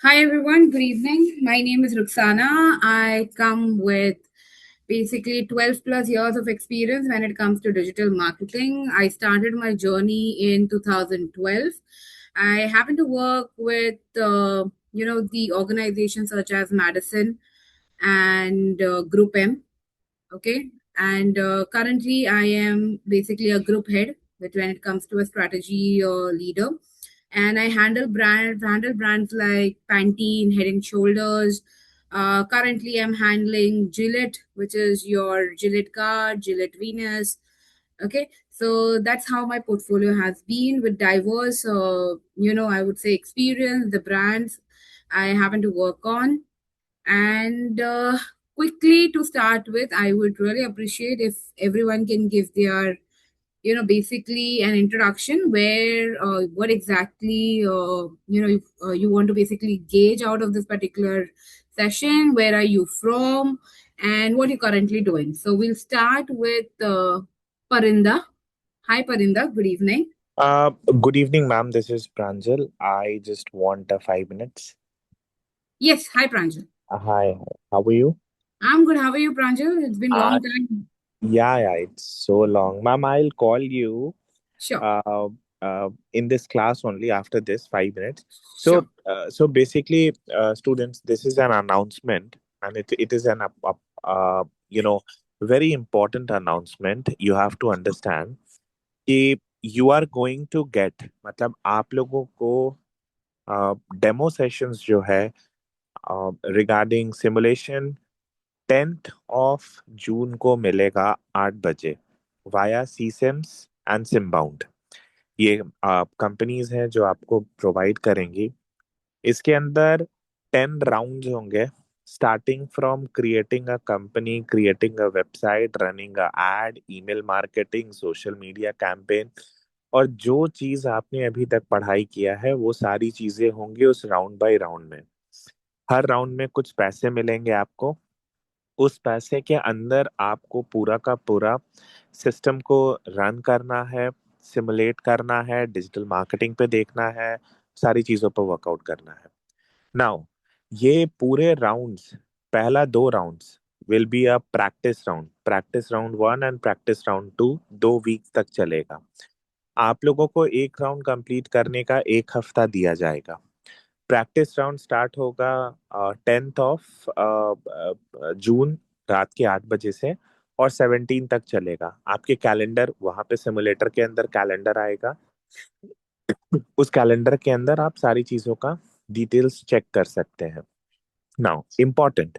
Hi everyone, good evening. My name is Ruxana. I come with basically 12 plus years of experience when it comes to digital marketing. I started my journey in 2012. I happen to work with the organizations such as Madison and Group M. Okay, and currently I am basically a group head when it comes to a strategy leader, and I handle brands like Pantene, Head and Shoulders. Currently, I'm handling Gillette, which is your Gillette Guard, Gillette Venus. Okay, so that's how my portfolio has been with diverse, I would say experience, the brands I happen to work on. And quickly to start with, I would really appreciate if everyone can give their, basically an introduction where what exactly, you want to basically gauge out of this particular session. Where are you from and what you're currently doing? So we'll start with Parinda. Hi, Parinda. Good evening. Uh, Good evening, ma'am. This is Pranjal. I just want 5 minutes. Yes. Hi, Pranjal. Hi, how are you? I'm good. How are you, Pranjal? It's been Uh, long time. yeah, it's so long. Ma'am, I'll call you Sure. uh, in this class only after this 5 minutes. Sure. So basically, students, this is an announcement, and it is an you know very important announcement. You have to understand कि you are going to get मतलब आप लोगों को demo sessions जो है regarding simulation 10th of June को मिलेगा 8 बजे वाया सी सिम्स एंड सिमबाउंड। ये कंपनीज हैं जो आपको प्रोवाइड करेंगी। इसके अंदर 10 राउंड्स होंगे, starting from creating a company, creating a website, running a ad, email marketing, social media campaign, और जो चीज आपने अभी तक पढ़ाई किया है वो सारी चीजें होंगी उस राउंड बाय राउंड में। हर राउंड में कुछ पैसे मिलेंगे आपको। उस पैसे के अंदर आपको पूरा का पूरा सिस्टम को रन करना है, सिमुलेट करना है, डिजिटल मार्केटिंग पे देखना है, सारी चीजों पर वर्कआउट करना है। नाउ ये पूरे राउंड्स, पहला 2 rounds will be a practice round 1 and practice round 2, 2 week तक चलेगा। आप लोगों को एक राउंड कंप्लीट करने का 1 हफ्ता दिया जाएगा। प्रैक्टिस राउंड स्टार्ट होगा 10th of June रात के 8 बजे से, और 17 तक चलेगा। आपके कैलेंडर वहां पे सिमुलेटर के अंदर कैलेंडर आएगा। उस कैलेंडर के अंदर आप सारी चीजों का डिटेल्स चेक कर सकते हैं। Now important,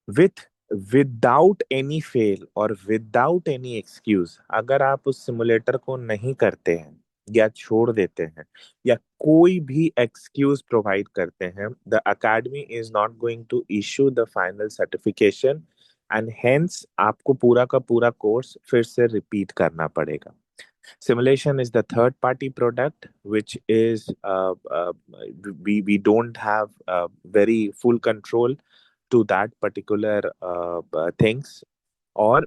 with without any fail और विदाउट एनी एक्सक्यूज, अगर आप उस सिमुलेटर को नहीं करते हैं या छोड़ देते हैं या कोई भी एक्सक्यूज प्रोवाइड करते हैं, the academy is not going to issue the final certification, and hence आपको पूरा का पूरा कोर्स फिर से रिपीट करना पड़ेगा। Simulation is the third party product, which is we don't have very full control to that particular things। और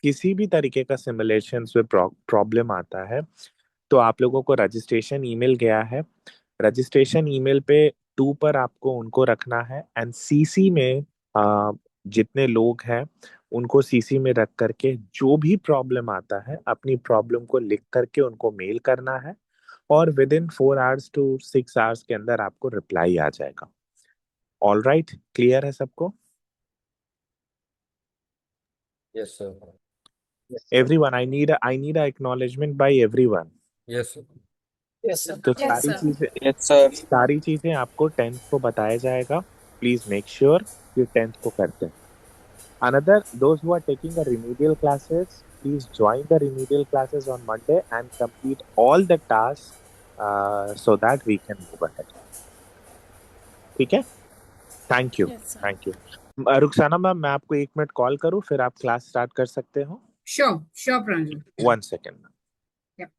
किसी भी तरीके का सिमुलेशन में प्रॉब्लम आता है तो आप लोगों को रजिस्ट्रेशन ईमेल गया है। रजिस्ट्रेशन ईमेल पे 2 पर आपको उनको रखना है, एंड सीसी में जितने लोग हैं उनको सीसी में रख करके जो भी प्रॉब्लम आता है अपनी प्रॉब्लम को लिख करके उनको मेल करना है, और with in 4 hours to 6 hours के अंदर आपको रिप्लाई आ जाएगा। ऑल राइट, क्लियर है सबको? Yes, sir. Everyone, I need a acknowledgement by everyone. Yes, sir. Yes, sir. तो Yes, सारी sir. चीजें Yes, sir. सारी चीजें आपको 10th को बताया जाएगा। प्लीज मेक श्योर कि 10th को करते हैं। Another, those who are taking the remedial classes, please join the remedial classes on Monday and complete all the tasks so that we can move ahead. ठीक है? Thank you. Yes, sir. Thank you. Rukhsana ma'am, मैं आपको 1 minute call करूं फिर आप class start कर सकते हो। Sure. Sure, Pranjal. 1 second. Yep.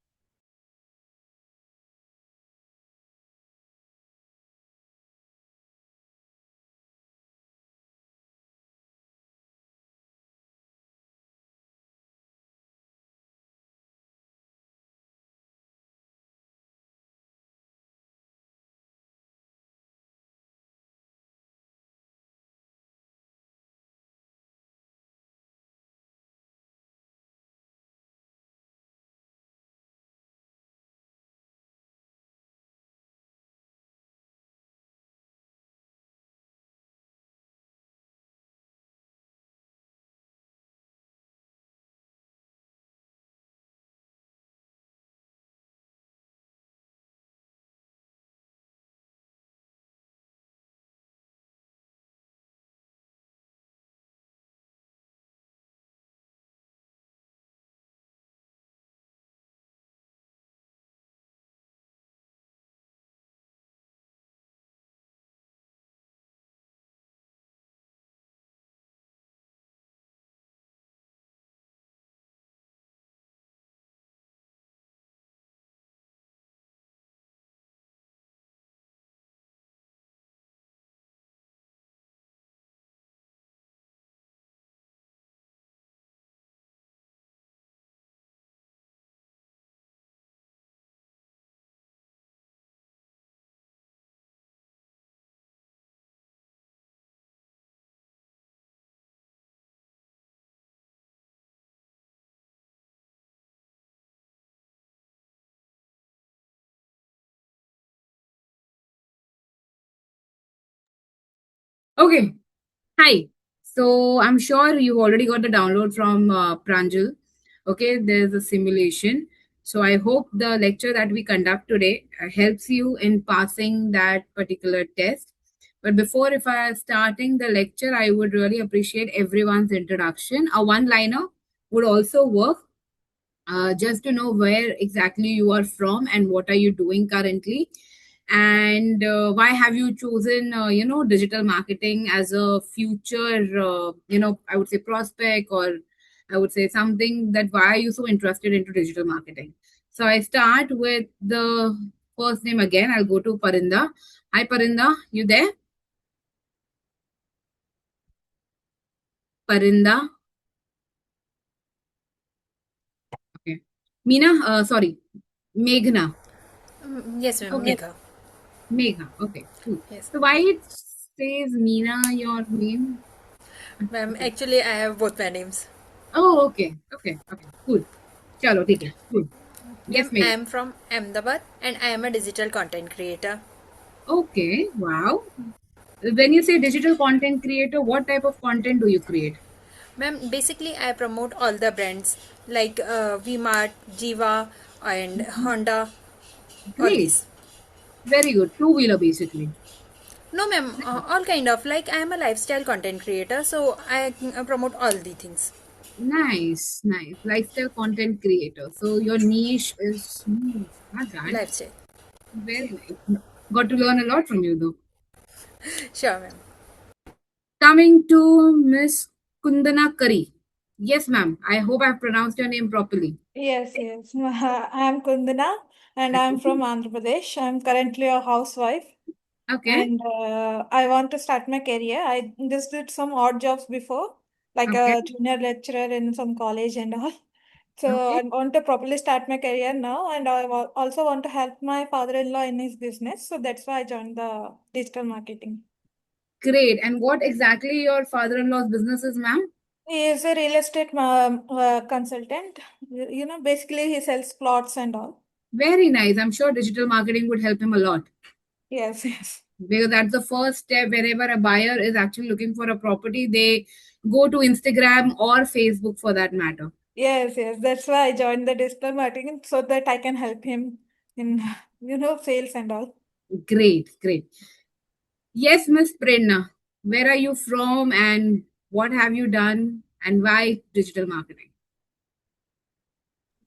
Okay. Hi. So I'm sure you already got the download from Pranjal. Okay, there's a simulation. So I hope the lecture that we conduct today helps you in passing that particular test. But before, if I starting the lecture, I would really appreciate everyone's introduction. A one-liner would also work, just to know where exactly you are from and what are you doing currently, and why have you chosen digital marketing as a future, I would say prospect, or I would say something that why are you so interested into digital marketing. So I start with the first name again. I'll go to Parinda. Hi Parinda, you there? Parinda. Okay. Meena, sorry, Meghna. Yes, ma'am. Okay. Megha. Megha. Okay, cool. Yes. So why it says Meena, your name? Ma'am, actually, I have both my names. Oh, okay. Okay. Okay. Cool. Chalo, ठीक है. Cool. Yes, Ma'am, I Megha. am from Ahmedabad and I am a digital content creator. Okay. Wow. When you say digital content creator, what type of content do you create? Ma'am, basically, I promote all the brands like VMart, Jiva, and Honda, all Great. these. Very good. Two-wheeler, basically. No, ma'am, all kind of. Like, I am a lifestyle content creator, so I promote all the things. Nice. Nice. Lifestyle content creator. So your niche is not bad. Lifestyle. Very nice. Got to learn a lot from you, though. Sure, ma'am. Coming to Miss Kundana Kari. Yes, ma'am. I hope I've pronounced your name properly. Yes. I'm Kundana and I'm from Andhra Pradesh. I'm currently a housewife Okay. and I want to start my career. I just did some odd jobs before, like Okay. a junior lecturer in some college and all. So Okay. I want to properly start my career now, and I also want to help my father-in-law in his business. So that's why I joined the digital marketing. Great. And what exactly your father-in-law's business is, ma'am? He is a real estate consultant. Basically he sells plots and all. Very nice. I'm sure digital marketing would help him a lot, Yes. because that's the first step wherever a buyer is actually looking for a property. They go to Instagram or Facebook for that matter. Yes. That's why I joined the digital marketing so that I can help him in, sales and all. Great. Great. Yes, Miss Prerna, where are you from and what have you done and why digital marketing?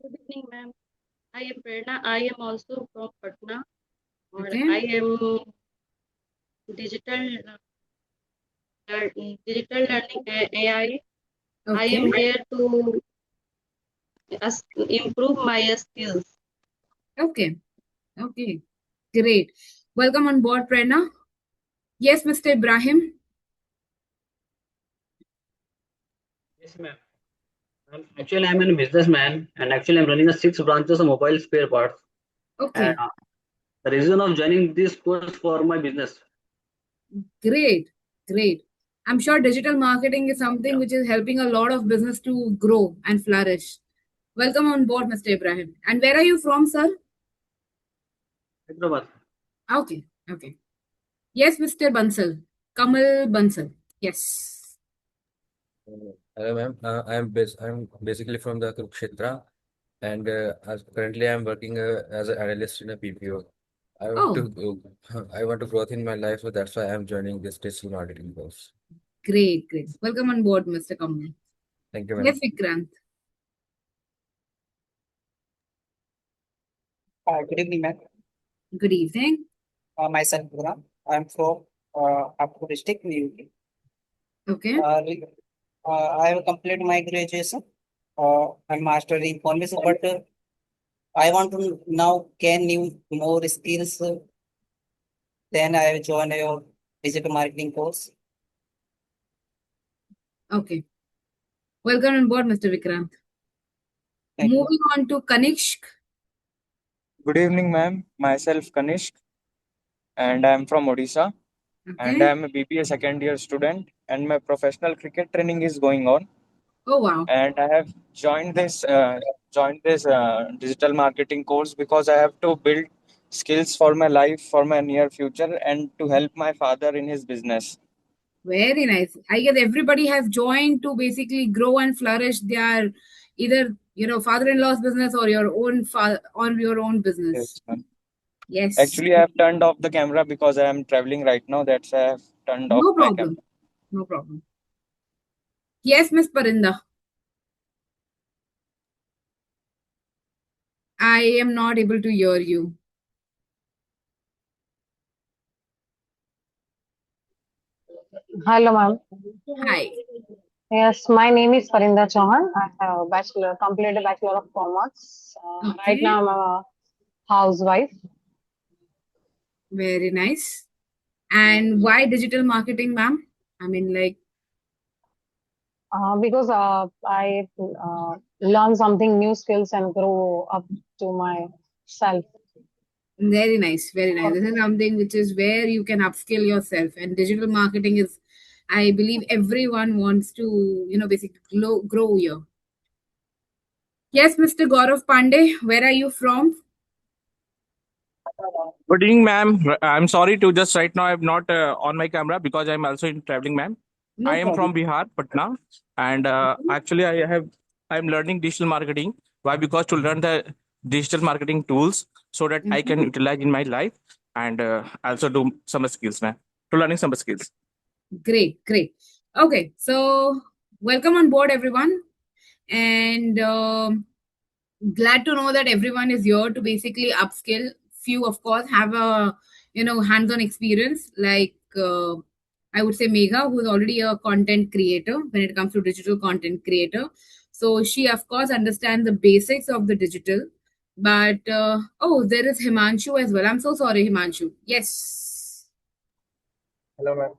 Good evening, ma'am. I am Prerna. I am also from Patna, or Okay. I am digital digital learning AI. I am Okay. here to improve my skills. Okay. Okay. Great. Welcome on board, Prerna. Yes, Mr. Ibrahim. Yes, ma'am. I'm a businessman, and actually, I'm running a 6 branches of mobile spare parts. And Okay. the reason of joining this course for my business. Great. Great. I'm sure digital marketing is something Yeah, which is helping a lot of business to grow and flourish. Welcome on board, Mr. Ibrahim. And where are you from, sir? Hyderabad. Okay. Okay. Yes, Mr. Bansal. Kamal Bansal. Yes. Hello, ma'am. I'm basically from the Kurukshetra, and currently I'm working as an analyst in a BPO. I want Oh, to I want to growth in my life, so that's why I'm joining this digital marketing course. great. Great. Welcome on board, Mr. Kamal. Thank you, Yes, ma'am. Vikrant. Good evening, ma'am. Good evening. Myself, Guna. I'm from Apur district, New UP. Okay. I have completed my graduation and master in economics, but I want to now gain new more skills. Then I have joined your digital marketing course. Okay. Welcome on board, Mr. Vikrant. Thank you. Moving on to Kanishk. Good evening, ma'am. Myself Kanishk, and I am from Odisha, and I Okay. am a BBA second year student, and my professional cricket training is going on. Oh, wow. And I have joined this digital marketing course because I have to build skills for my life, for my near future, and to help my father in his business. Very nice. I guess everybody has joined to basically grow and flourish their either father-in-law's business or your own business. Yes, ma'am. Yes. Actually, I have turned off the camera because I am traveling right now. That's why I have turned off No my camera. problem. No problem. Yes, Miss Parinda. I am not able to hear you. Hello, ma'am. Hi. Yes, my name is Parinda Chauhan. I have completed Bachelor of Commerce. Right Okay. now, I'm a housewife. Very nice. And why digital marketing, ma'am? I mean, like, Because I learn something new skills and grow up to myself. very nice, very nice. This is something which is where you can upskill yourself. And digital marketing is, I believe everyone wants to, basically grow here. Yes, Mr. Gaurav Pandey, where are you from? Good evening, ma'am. I'm sorry to just right now I'm not on my camera because I'm also in traveling, ma'am. No I am problem. from Bihar, Patna, and actually I'm learning digital marketing. Why? Because to learn the digital marketing tools so that I can utilize in my life and also do some skills, ma'am. To learning some skills. Great, great. Okay, so welcome on board, everyone. And glad to know that everyone is here to basically upskill. Few, of course, have a hands-on experience, like I would say Megha, who is already a content creator when it comes to digital content creator. So she, of course, understands the basics of the digital. But oh, there is Himanshu as well. I'm so sorry, Himanshu. Yes. Hello, ma'am.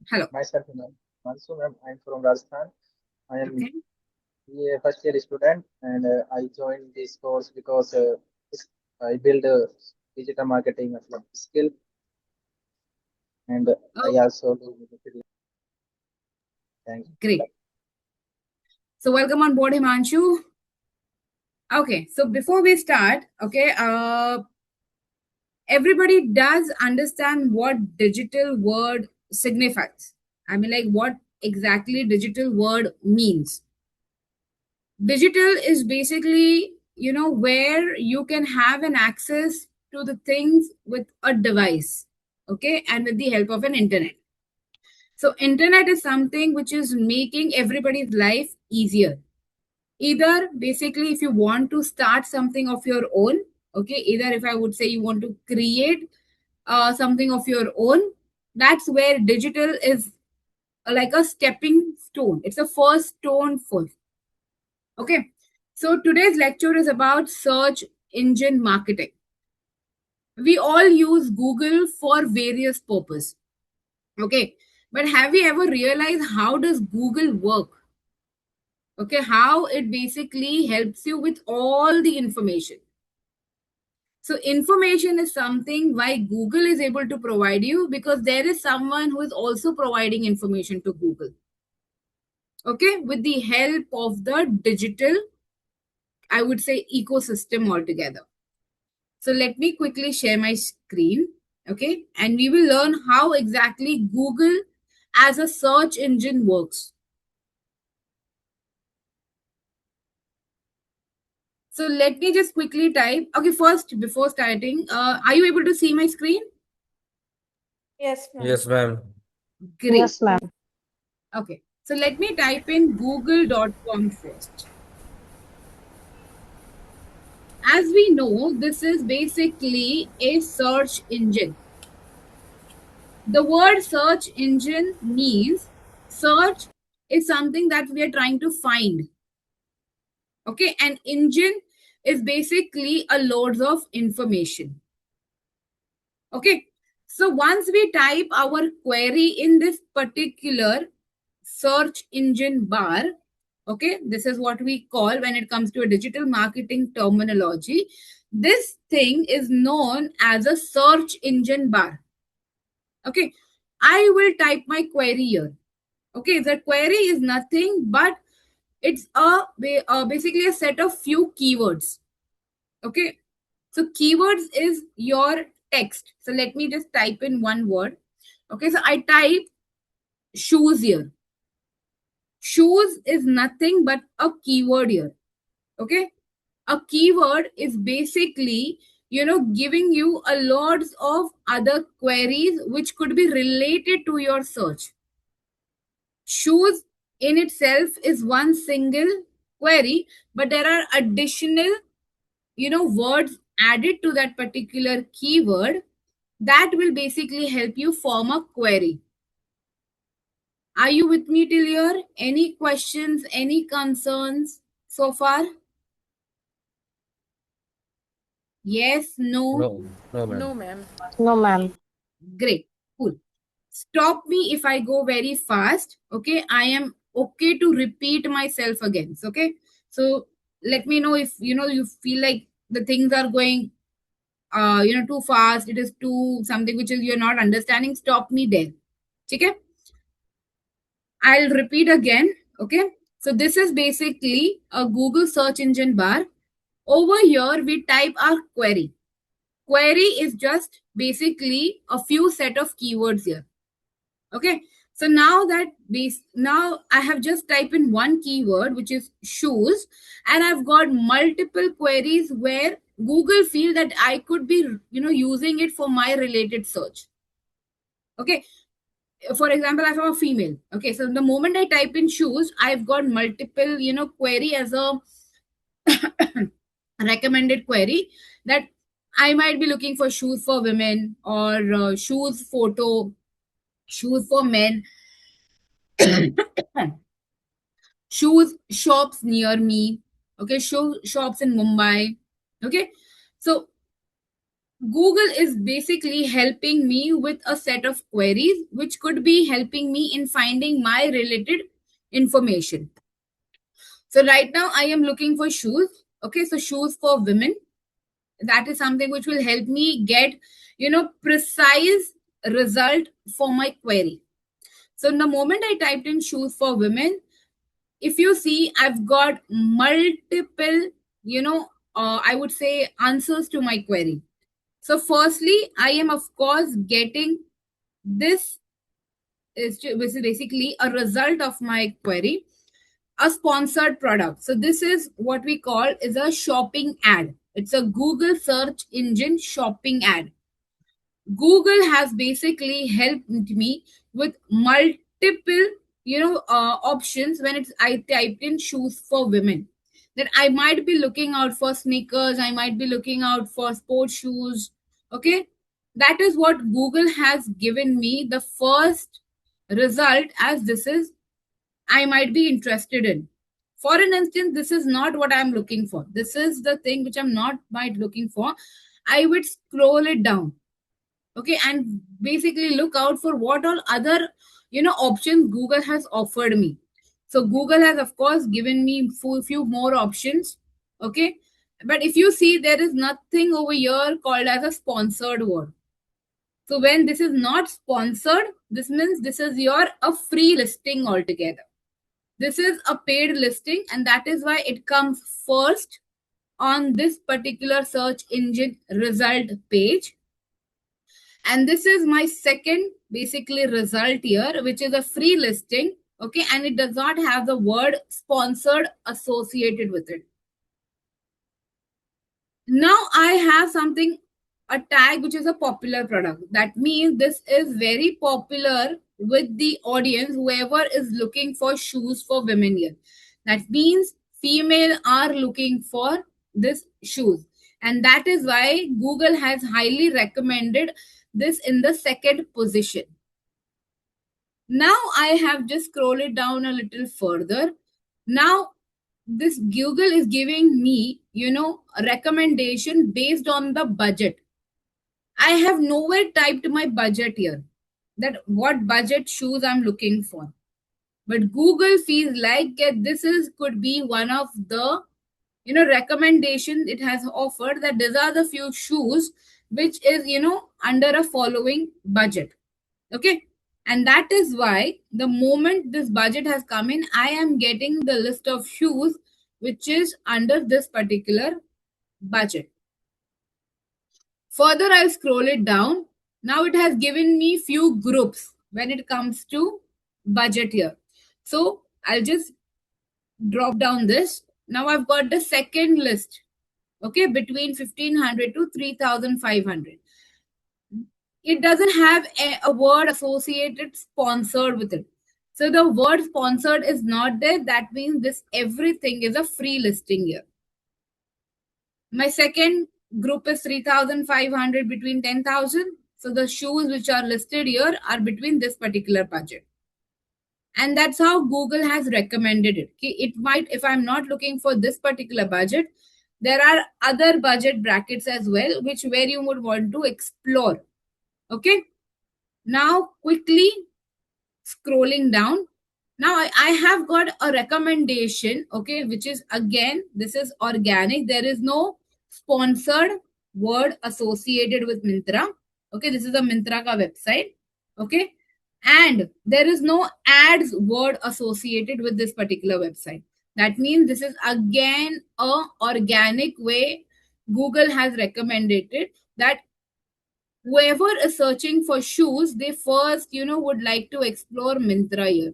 Hello. Myself, ma'am. Also, ma'am, I'm from Rajasthan. I am Okay. a first year student, and I joined this course because I build a digital marketing skill, and I also do. Thank you. Great. So welcome on board, Himanshu. Okay, so before we start, okay, everybody does understand what digital word signifies. I mean, like, what exactly digital word means. Digital is basically, where you can have an access to the things with a device, okay, and with the help of an internet. So internet is something which is making everybody's life easier. Either basically if you want to start something of your own, okay, either if I would say you want to create something of your own, that's where digital is like a stepping stone. It's a first stone first. Okay, so today's lecture is about search engine marketing. We all use Google for various purposes. Okay, but have you ever realized how does Google work? Okay, how it basically helps you with all the information. So information is something why Google is able to provide you, because there is someone who is also providing information to Google, okay, with the help of the digital, I would say, ecosystem altogether. So let me quickly share my screen, okay, and we will learn how exactly Google as a search engine works. So let me just quickly type. Okay, first, before starting, are you able to see my screen? Yes, ma'am. Yes, ma'am. Great. Yes, ma'am. Okay, so let me type in google.com first. As we know, this is basically a search engine. The word search engine means search is something that we are trying to find. Okay, an engine is basically a loads of information. Okay, so once we type our query in this particular search engine bar, okay, this is what we call, when it comes to a digital marketing terminology, this thing is known as a search engine bar. Okay, I will type my query here. Okay, the query is nothing but it's basically a set of few keywords. Okay, so keywords is your text. So let me just type in one word. Okay, so I type shoes here. Shoes is nothing but a keyword here. Okay, a keyword is basically, giving you a lots of other queries which could be related to your search. Shoes in itself is one single query, but there are additional, words added to that particular keyword that will basically help you form a query. Are you with me till here? Any questions, any concerns so far? Yes, no? No, ma'am. No, ma'am. No, ma'am. Great, cool. Stop me if I go very fast. Okay, I am okay to repeat myself again. Okay, so let me know if you feel like the things are going too fast, it is too something which is you're not understanding. Stop me there. Okay, I'll repeat again. Okay, so this is basically a Google search engine bar. Over here we type our query. Query is just basically a few set of keywords here. Okay, so now I have just typed in one keyword, which is shoes, and I've got multiple queries where Google feel that I could be using it for my related search. Okay, for example, I have a female. Okay, so the moment I type in shoes, I've got multiple query as a recommended query, that I might be looking for shoes for women, or shoes photo, shoes for men, shoes shops near me. Okay, shops in Mumbai. Okay, so Google is basically helping me with a set of queries which could be helping me in finding my related information. So right now I am looking for shoes. Okay, so shoes for women, that is something which will help me get precise result for my query. So the moment I typed in shoes for women, if you see, I've got multiple I would say answers to my query. So firstly, I am of course getting this is basically a result of my query, a sponsored product. So this is what we call is a shopping ad. It's a Google search engine shopping ad. Google has basically helped me with multiple options when I typed in shoes for women. That I might be looking out for sneakers, I might be looking out for sports shoes. Okay, that is what Google has given me the first result, as this is I might be interested in. For an instance, this is not what I'm looking for. This is the thing which I'm not might looking for. I would scroll it down. Okay, and basically look out for what all other options Google has offered me. So Google has of course given me few more options. Okay, but if you see, there is nothing over here called as a sponsored word. So when this is not sponsored, this means this is a free listing altogether. This is a paid listing, and that is why it comes first on this particular search engine result page. And this is my second basically result here, which is a free listing. Okay, and it does not have the word sponsored associated with it. Now I have something, a tag which is a popular product. That means this is very popular with the audience, whoever is looking for shoes for women here. That means female are looking for this shoes, and that is why Google has highly recommended this in the second position. Now I have just scrolled it down a little further. Now this Google is giving me a recommendation based on the budget. I have nowhere typed my budget here, that what budget shoes I'm looking for. But Google feels like this is could be one of the recommendation it has offered, that these are the few shoes which is under a following budget. Okay, and that is why the moment this budget has come in, I am getting the list of shoes which is under this particular budget. Further, I'll scroll it down. Now it has given me few groups when it comes to budget here. So I'll just drop down this. Now I've got the second list, okay, between 1500 to 3500. It doesn't have a word associated sponsored with it. So the word sponsored is not there. That means this everything is a free listing here. My second group is 3500 between 10,000. So the shoes which are listed here are between this particular budget. And that's how Google has recommended it. It might, if I'm not looking for this particular budget, there are other budget brackets as well, which where you would want to explore. Okay. Now quickly scrolling down. Now I have got a recommendation, okay, which is again, this is organic. There is no sponsored word associated with Myntra. Okay, this is a Myntra ka website. Okay, and there is no ads word associated with this particular website. That means this is again a organic way Google has recommended it, that whoever is searching for shoes, they first, would like to explore Myntra here.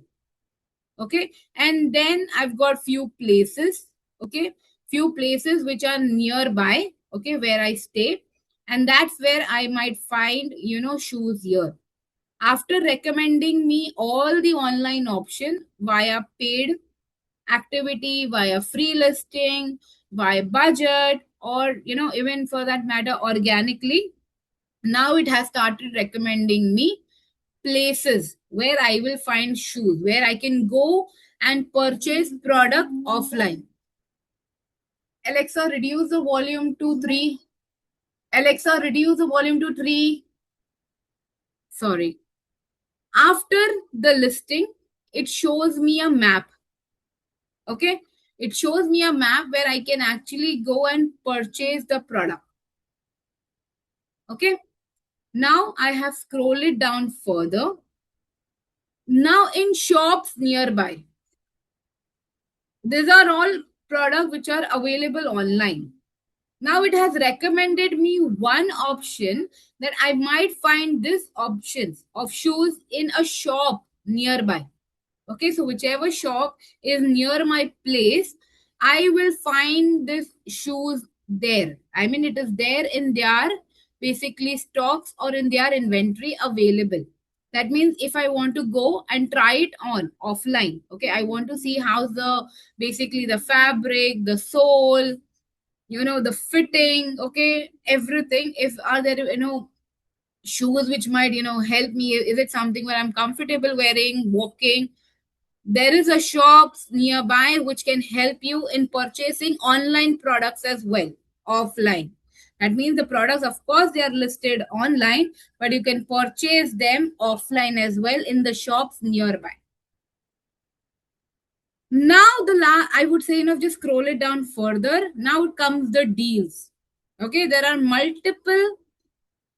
Okay, and then I've got few places, okay, few places which are nearby, okay, where I stay, and that's where I might find, shoes here. After recommending me all the online option via paid activity, via free listing, via budget, or even for that matter organically, now it has started recommending me places where I will find shoes, where I can go and purchase product offline. Alexa, reduce the volume to 3. Alexa, reduce the volume to 3. Sorry. After the listing, it shows me a map. Okay. It shows me a map where I can actually go and purchase the product. Okay. Now I have scrolled it down further. Now in shops nearby, these are all products which are available online. Now it has recommended me one option that I might find this options of shoes in a shop nearby. Okay, so whichever shop is near my place, I will find this shoes there. I mean, it is there in their basically stocks or in their inventory available. That means if I want to go and try it on offline, okay, I want to see how's the basically the fabric, the sole, the fitting, okay, everything. If are there, shoes which might, help me, is it something where I'm comfortable wearing, walking? There is a shops nearby which can help you in purchasing online products as well, offline. That means the products, of course, they are listed online, but you can purchase them offline as well in the shops nearby. Now I would say, just scroll it down further. Now it comes the deals. Okay, there are multiple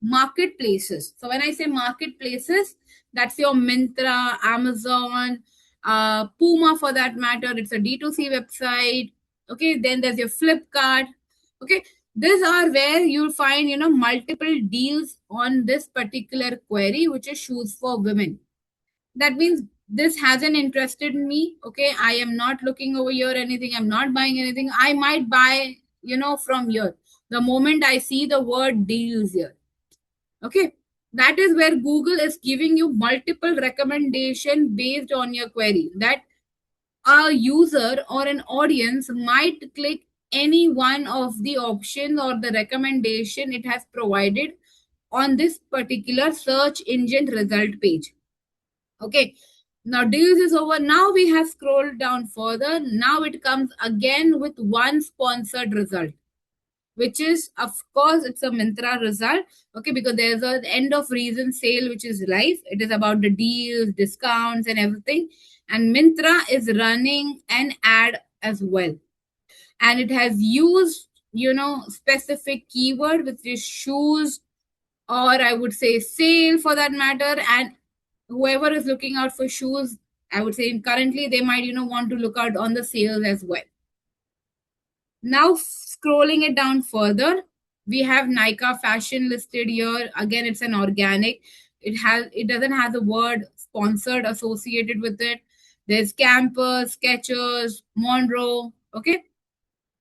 marketplaces. So when I say marketplaces, that's your Myntra, Amazon, Puma for that matter. It's a D2C website. Okay, then there's your Flipkart. Okay, these are where you'll find, multiple deals on this particular query, which is shoes for women. That means this hasn't interested me. Okay, I am not looking over here anything. I'm not buying anything. I might buy, from here the moment I see the word deals here. Okay, that is where Google is giving you multiple recommendation based on your query, that a user or an audience might click any one of the options or the recommendation it has provided on this particular search engine result page. Okay, now deals is over. Now we have scrolled down further. Now it comes again with one sponsored result, which is, of course, it's a Myntra result. Okay, because there's an end of reason sale which is live. It is about the deals, discounts, and everything. And Myntra is running an ad as well. And it has used, specific keyword, which is shoes, or I would say sale for that matter. And whoever is looking out for shoes, I would say currently they might, want to look out on the sales as well. Now scrolling it down further, we have Nykaa fashion listed here. Again, it's an organic. it doesn't have the word sponsored associated with it. There's Campus, Skechers, Monroe. Okay.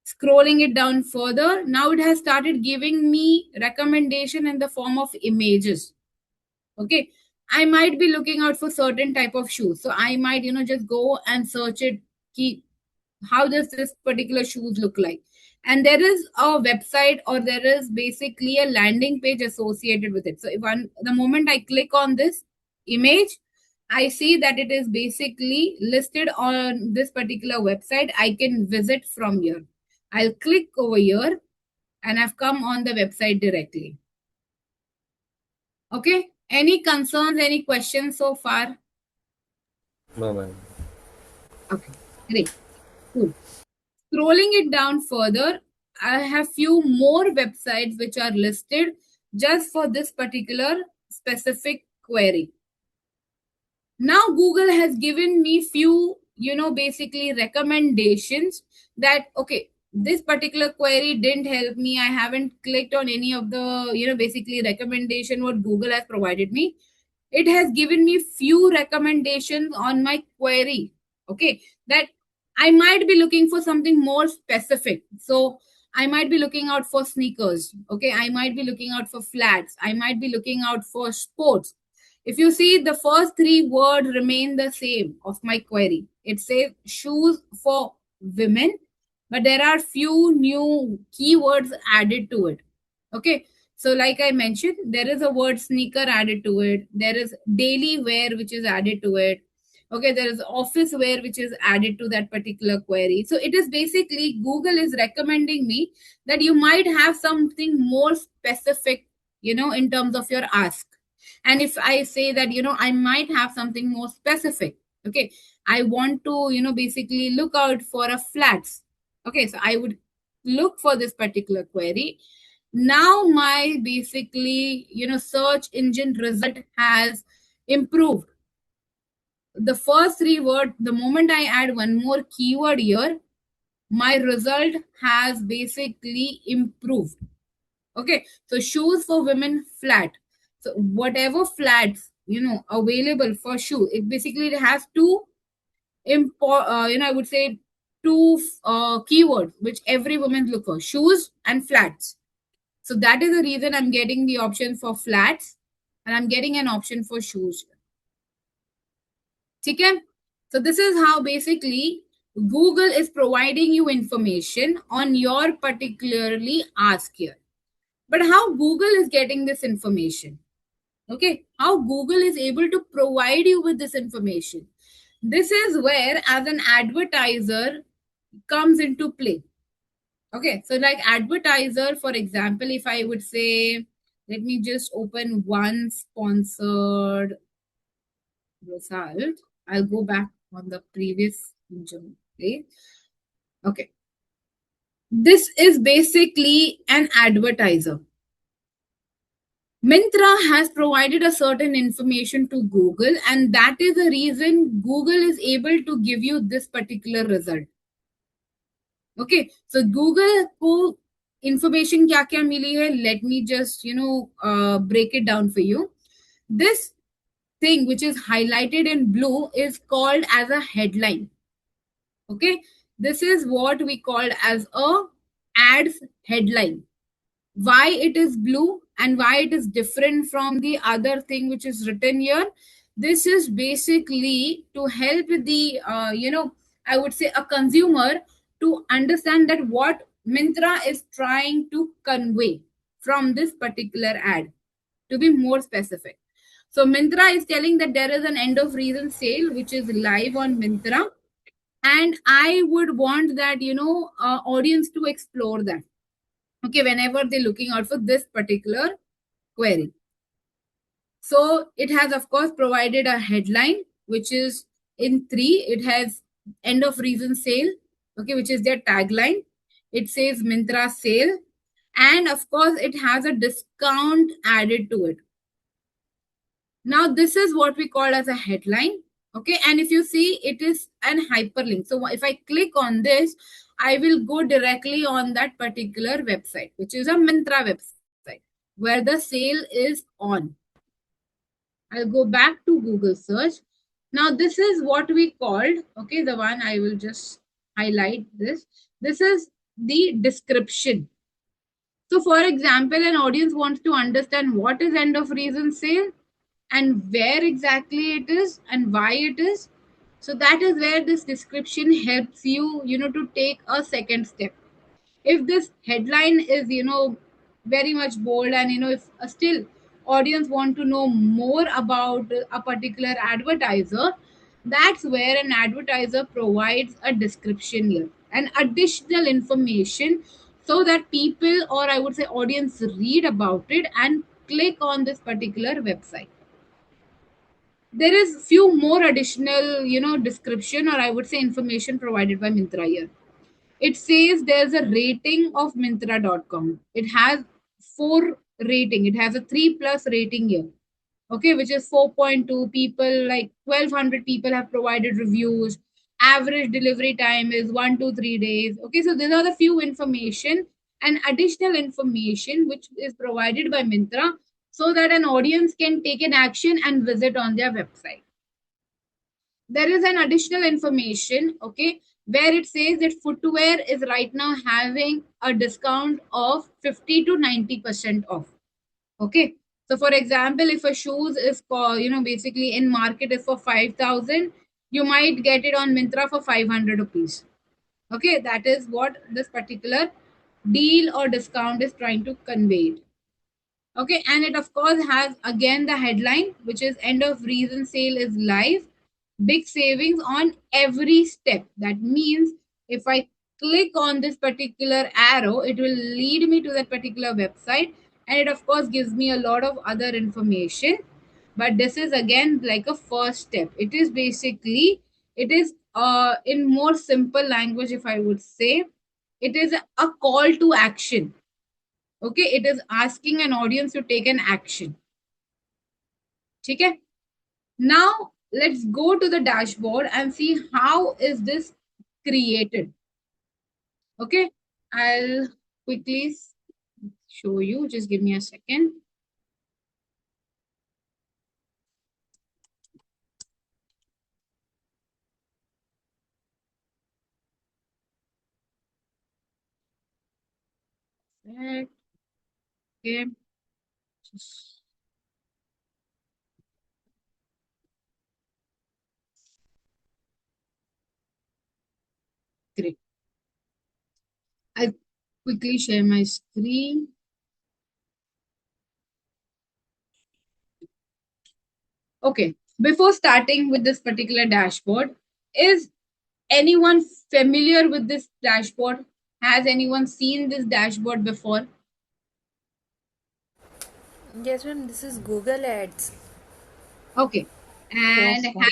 Scrolling it down further, now it has started giving me recommendation in the form of images. Okay. I might be looking out for certain type of shoes. So I might, just go and search it. How does this particular shoes look like? And there is a website, or there is basically a landing page associated with it. So the moment I click on this image, I see that it is basically listed on this particular website. I can visit from here. I'll click over here and I've come on the website directly. Okay. Any concerns, any questions so far? No, ma'am. Okay, great. Cool. Scrolling it down further, I have few more websites which are listed just for this particular specific query. Now Google has given me few, basically recommendations that, okay, this particular query didn't help me. I haven't clicked on any of the, basically recommendation what Google has provided me. It has given me few recommendations on my query. Okay, that I might be looking for something more specific. So I might be looking out for sneakers. Okay, I might be looking out for flats. I might be looking out for sports. If you see, the first three words remain the same of my query. It says shoes for women, but there are few new keywords added to it. Okay, so like I mentioned, there is a word sneaker added to it. There is daily wear which is added to it. Okay, there is office wear which is added to that particular query. So it is basically Google is recommending me that you might have something more specific, in terms of your ask. And if I say that, I might have something more specific. Okay, I want to, basically look out for a flats. Okay, so I would look for this particular query. Now my basically, search engine result has improved. The first three words, the moment I add one more keyword here, my result has basically improved. Okay, so shoes for women, flat. So whatever flats, available for shoe, it basically has two I would say two keywords which every woman look for: shoes and flats. So that is the reason I'm getting the option for flats and I'm getting an option for shoes. Okay? So this is how basically Google is providing you information on your particularly ask here. But how Google is getting this information? Okay, how Google is able to provide you with this information? This is where, as an advertiser, comes into play. Okay, so like advertiser, for example, if I would say, let me just open one sponsored result. I'll go back on the previous page. Okay. This is basically an advertiser. Myntra has provided a certain information to Google, and that is the reason Google is able to give you this particular result. Okay, so Google को information क्या क्या मिली है? Let me just break it down for you. This thing which is highlighted in blue is called as a headline. Okay, this is what we call as a ads headline. Why it is blue and why it is different from the other thing which is written here? This is basically to help the I would say a consumer to understand that what Myntra is trying to convey from this particular ad, to be more specific. So Myntra is telling that there is an end of reason sale which is live on Myntra, and I would want that audience to explore that. Okay, whenever they're looking out for this particular query. So it has, of course, provided a headline, which is in 3. It has end of reason sale, okay, which is their tagline. It says Myntra sale. And of course, it has a discount added to it. Now, this is what we call as a headline. Okay, and if you see, it is an hyperlink. So if I click on this, I will go directly on that particular website, which is a Myntra website, where the sale is on. I'll go back to Google search. Now this is what we called, okay, the one I will just highlight this. This is the description. So for example, an audience wants to understand what is end of reason sale and where exactly it is and why it is. So that is where this description helps you, to take a second step. If this headline is, very much bold, and if still audience want to know more about a particular advertiser, that's where an advertiser provides a description here and additional information, so that people, or I would say audience, read about it and click on this particular website. There is few more additional, description, or I would say information provided by Myntra here. It says there's a rating of Myntra.com. It has 4 rating. It has a 3+ rating here. Okay, which is 4.2. People, like 1200 people have provided reviews. Average delivery time is 1 to 3 days. Okay, so these are the few information and additional information which is provided by Myntra, so that an audience can take an action and visit on their website. There is an additional information, okay, where it says that footwear is right now having a discount of 50 to 90% off. Okay, so for example, if a shoes is for, basically in market is for 5,000, you might get it on Myntra for 500 rupees. Okay, that is what this particular deal or discount is trying to convey. Okay, and it of course has again the headline, which is end of reason sale is live, big savings on every step. That means if I click on this particular arrow, it will lead me to that particular website, and it of course gives me a lot of other information. But this is again like a first step. It is basically, it is in more simple language, if I would say, it is a call to action. Okay, it is asking an audience to take an action. Okay, now let's go to the dashboard and see how is this created. Okay, I'll quickly show you. Just give me a second. Okay. Great. I'll quickly share my screen. Okay, before starting with this particular dashboard, is anyone familiar with this dashboard? Has anyone seen this dashboard before? Yes, ma'am, this is Google Ads. Okay, and Yes, ma'am.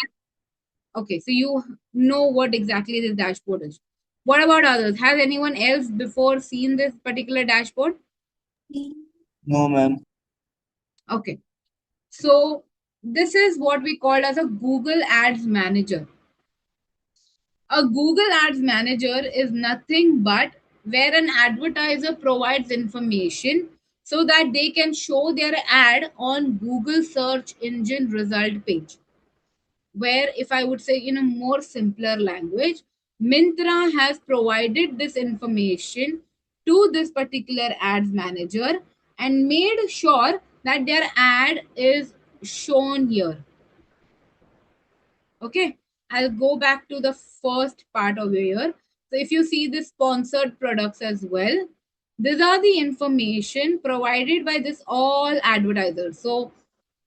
okay, so you know what exactly this dashboard is. What about others? Has anyone else before seen this particular dashboard? No, ma'am. Okay, so this is what we call as a Google Ads Manager. A Google Ads Manager is nothing but where an advertiser provides information so that they can show their ad on Google search engine result page. Where, if I would say in a more simpler language, Myntra has provided this information to this particular ads manager and made sure that their ad is shown here. Okay, I'll go back to the first part of here. So if you see the sponsored products as well, these are the information provided by this all advertisers. So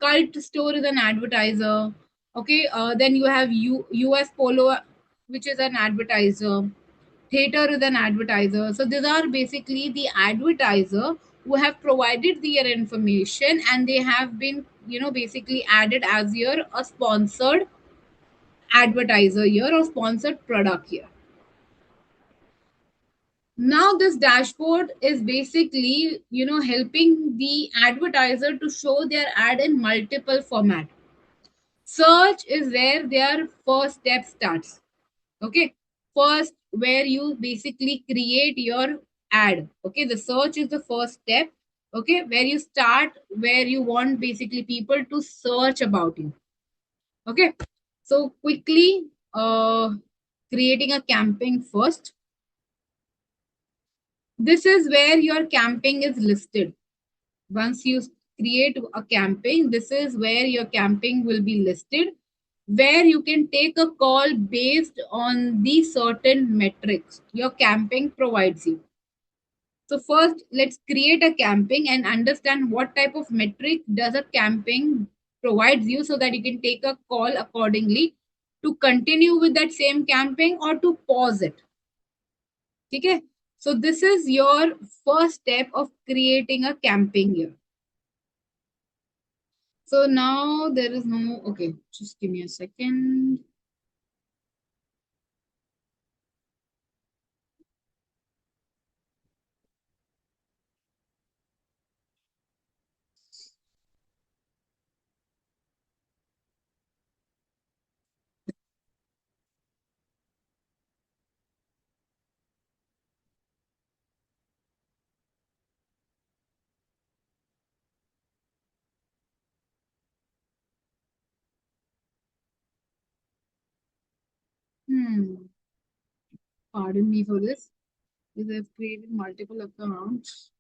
Cult Store is an advertiser. Okay, then you have US Polo, which is an advertiser. Theater is an advertiser. So these are basically the advertiser who have provided their information, and they have been, basically added as your a sponsored advertiser here or sponsored product here. Now this dashboard is basically, helping the advertiser to show their ad in multiple format. Search is where their first step starts. Okay, first where you basically create your ad. Okay, the search is the first step. Okay, where you start, where you want basically people to search about you. Okay, so quickly creating a camping first. This is where your camping is listed. Once you create a camping, this is where your camping will be listed, where you can take a call based on the certain metrics your camping provides you. So first, let's create a camping and understand what type of metric does a camping provides you, so that you can take a call accordingly to continue with that same camping or to pause it. Okay, so this is your first step of creating a camping here. So now there is no, okay, just give me a second. Pardon me for this, because I've created multiple accounts.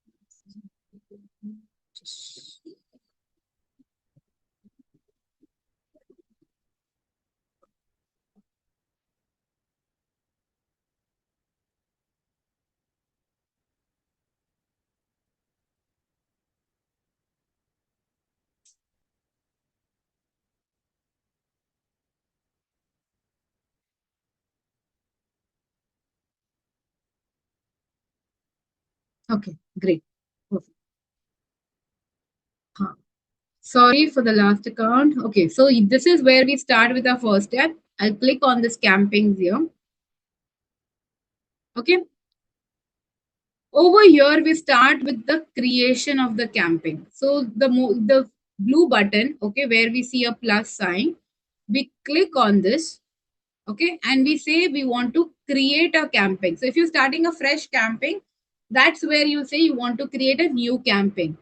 Okay, great. Perfect. Sorry for the last account. Okay, so this is where we start with our first step. I'll click on this camping here. Okay. Over here, we start with the creation of the camping. So the blue button, okay, where we see a plus sign, we click on this, okay, and we say we want to create a camping. So if you're starting a fresh camping, that's where you say you want to create a new camping.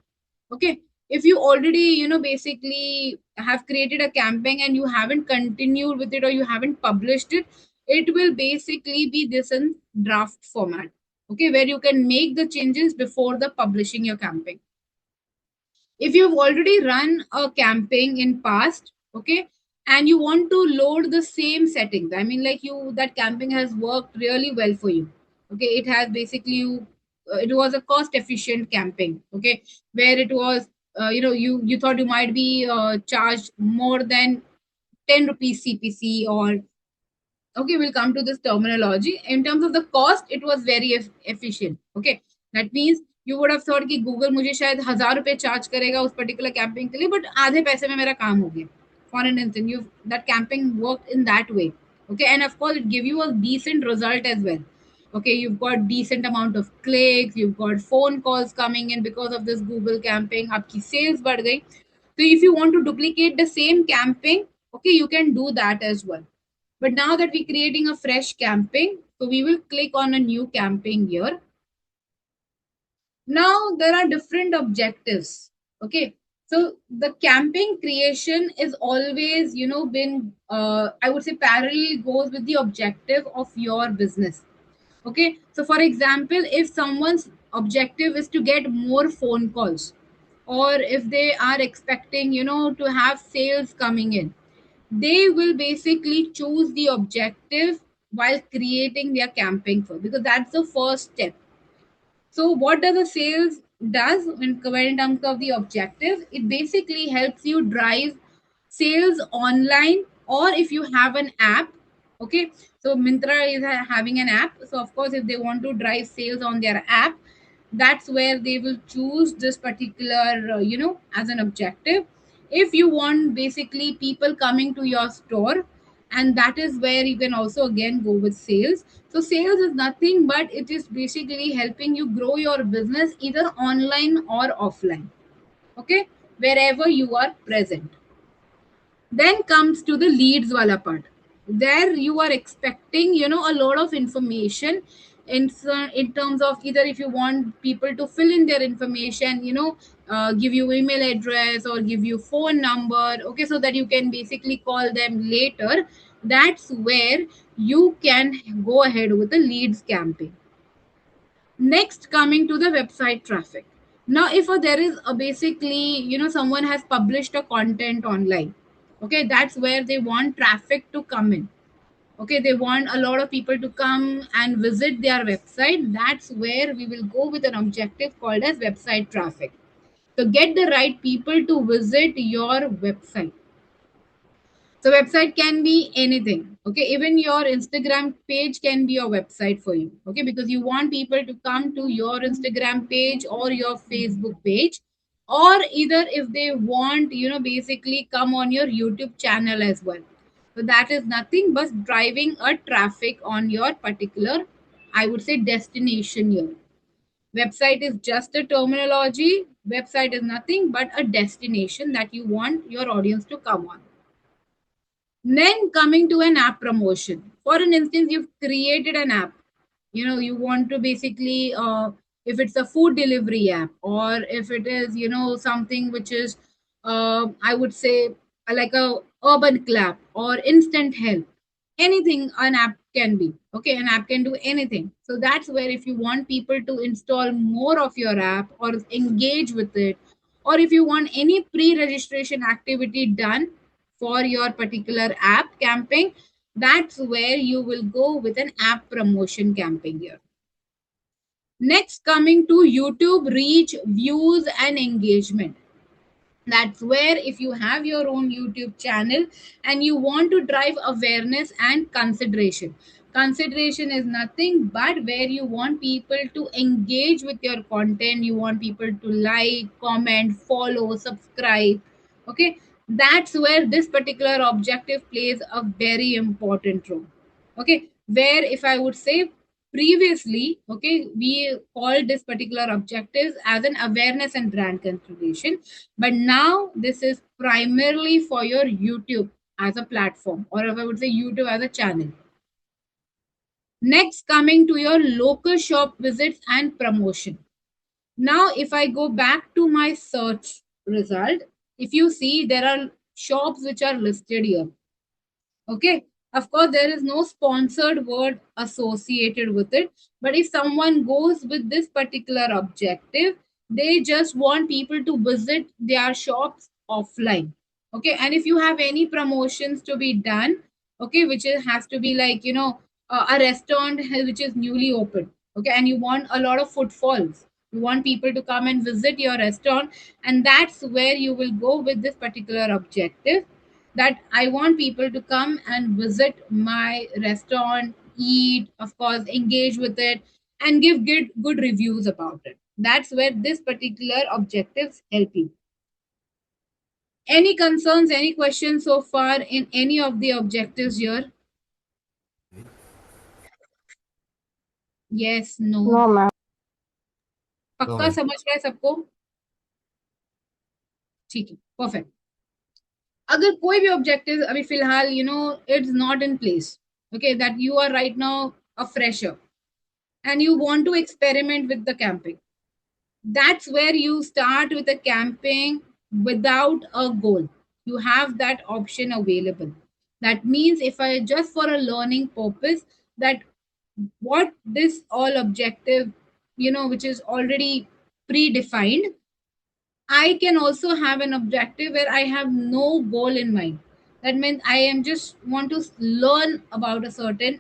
Okay, if you already basically have created a camping and you haven't continued with it or you haven't published it, it will basically be this in draft format, okay, where you can make the changes before the publishing your camping. If you've already run a camping in past, okay, and you want to load the same settings, I mean, like that camping has worked really well for you, okay, it has basically it was a cost efficient camping, okay, where it was you thought you might be charged more than 10 rupees CPC, or okay, we'll come to this terminology. In terms of the cost, it was very efficient. Okay, that means you would have thought कि Google मुझे शायद 1000 रुपए charge करेगा उस particular camping के लिए, but आधे पैसे में मेरा काम हो गया. For an instance, that camping worked in that way. Okay, and of course it give you a decent result as well. Okay, you've got decent amount of clicks, you've got phone calls coming in because of this Google camping. आपकी sales बढ़ गई. So if you want to duplicate the same camping, okay, you can do that as well. But now that we're creating a fresh camping, so we will click on a new camping here. Now there are different objectives. Okay. So the camping creation is always, been, I would say parallel goes with the objective of your business. Okay. So for example, if someone's objective is to get more phone calls, or if they are expecting, to have sales coming in, they will basically choose the objective while creating their camping for, because that's the first step. So what does the sales does when in terms of the objective? It basically helps you drive sales online, or if you have an app. Okay, so Myntra is having an app, so of course if they want to drive sales on their app, that's where they will choose this particular as an objective. If you want basically people coming to your store, and that is where you can also again go with sales. So sales is nothing but it is basically helping you grow your business either online or offline, okay, wherever you are present. Then comes to the leads wala part. There you are expecting a lot of information in terms of either if you want people to fill in their information, give you email address or give you phone number, okay, so that you can basically call them later. That's where you can go ahead with the leads campaign. Next, coming to the website traffic. Now, if there is a basically, someone has published a content online, okay, that's where they want traffic to come in. Okay, they want a lot of people to come and visit their website. That's where we will go with an objective called as website traffic. So get the right people to visit your website. So website can be anything. Okay, even your Instagram page can be your website for you. Okay, because you want people to come to your Instagram page or your Facebook page, or either if they want, basically come on your YouTube channel as well. So that is nothing but driving a traffic on your particular, I would say, destination here. Website is just a terminology. Website is nothing but a destination that you want your audience to come on. Then coming to an app promotion. For an instance, you've created an app. You want to basically, if it's a food delivery app, or if it is, something which is, I would say, like a urban clap or instant help. Anything an app can be. Okay, an app can do anything. So that's where if you want people to install more of your app or engage with it, or if you want any pre-registration activity done for your particular app campaign, that's where you will go with an app promotion campaign here. Next, coming to YouTube reach, views, and engagement. That's where if you have your own YouTube channel and you want to drive awareness and consideration. Consideration is nothing but where you want people to engage with your content, you want people to like, comment, follow, subscribe. Okay, that's where this particular objective plays a very important role. Okay, where if I would say previously, okay, we called this particular objectives as an awareness and brand consideration, but now this is primarily for your YouTube as a platform, or if I would say YouTube as a channel. Next, coming to your local shop visits and promotion. Now, if I go back to my search result, if you see, there are shops which are listed here. Okay, of course, there is no sponsored word associated with it, but if someone goes with this particular objective, they just want people to visit their shops offline. Okay, and if you have any promotions to be done, okay, which has to be like, a restaurant which is newly opened, okay, and you want a lot of footfalls, you want people to come and visit your restaurant, and that's where you will go with this particular objective, that I want people to come and visit my restaurant, eat, of course, engage with it, and give good reviews about it. That's where this particular objectives help you. Any concerns, any questions so far in any of the objectives here? Yes, no? No, ma'am. पक्का समझ रहा है सबको? ठीक है, perfect. अगर कोई भी ऑब्जेक्टिव अभी फिलहाल it's not in place, okay, that you are right now a fresher and you want to experiment with the camping, that's where you start with a camping without a goal. You have that option available. That means if I just for a learning purpose, that what this all objective, which is already predefined, I can also have an objective where I have no goal in mind. That means I am just want to learn about a certain,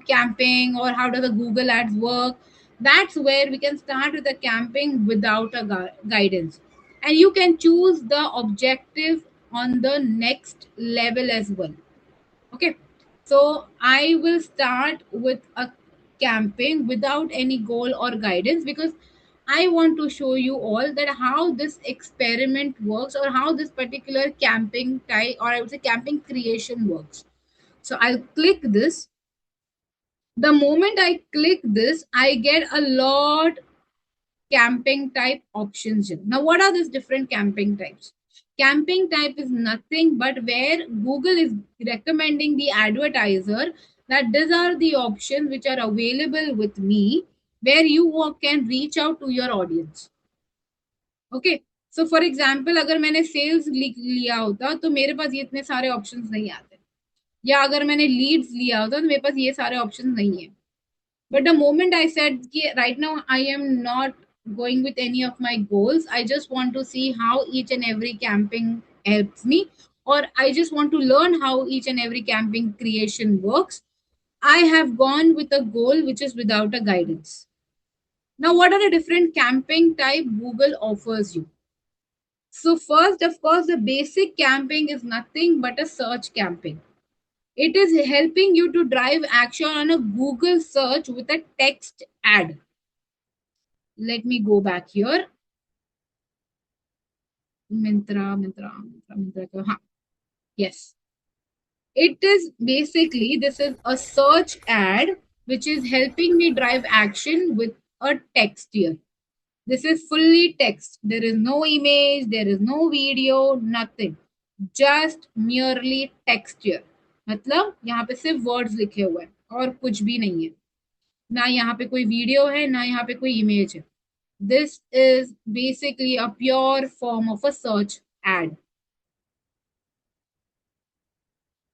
camping, or how does the Google ads work. That's where we can start with the camping without a guidance. And you can choose the objective on the next level as well. Okay. So I will start with a camping without any goal or guidance, because I want to show you all that how this experiment works, or how this particular camping type, or I would say camping creation works. So I'll click this. The moment I click this, I get a lot camping type options here. Now, what are these different camping types? Camping type is nothing but where Google is recommending the advertiser that these are the options which are available with me where you can reach out to your audience. Okay, so for example, अगर मैंने sales लिया होता तो मेरे पास ये इतने सारे options नहीं आते, या अगर मैंने leads लिया होता तो मेरे पास ये सारे options नहीं है. But the moment I said right now I am not going with any of my goals, I just want to see how each and every camping helps me, or I just want to learn how each and every camping creation works, I have gone with a goal which is without a guidance. Now, what are the different camping type Google offers you? So first, of course, the basic camping is nothing but a search camping. It is helping you to drive action on a Google search with a text ad. Let me go back here. Myntra. Yes. It is basically, this is a search ad which is helping me drive action with a text here. This is fully text. There is no image, there is no video, nothing. Just merely text here. मतलब यहाँ पे सिर्फ words लिखे हुए हैं और कुछ भी नहीं है, ना यहाँ पे कोई वीडियो है, ना यहाँ पे कोई इमेज है. This is basically a pure form of a search ad.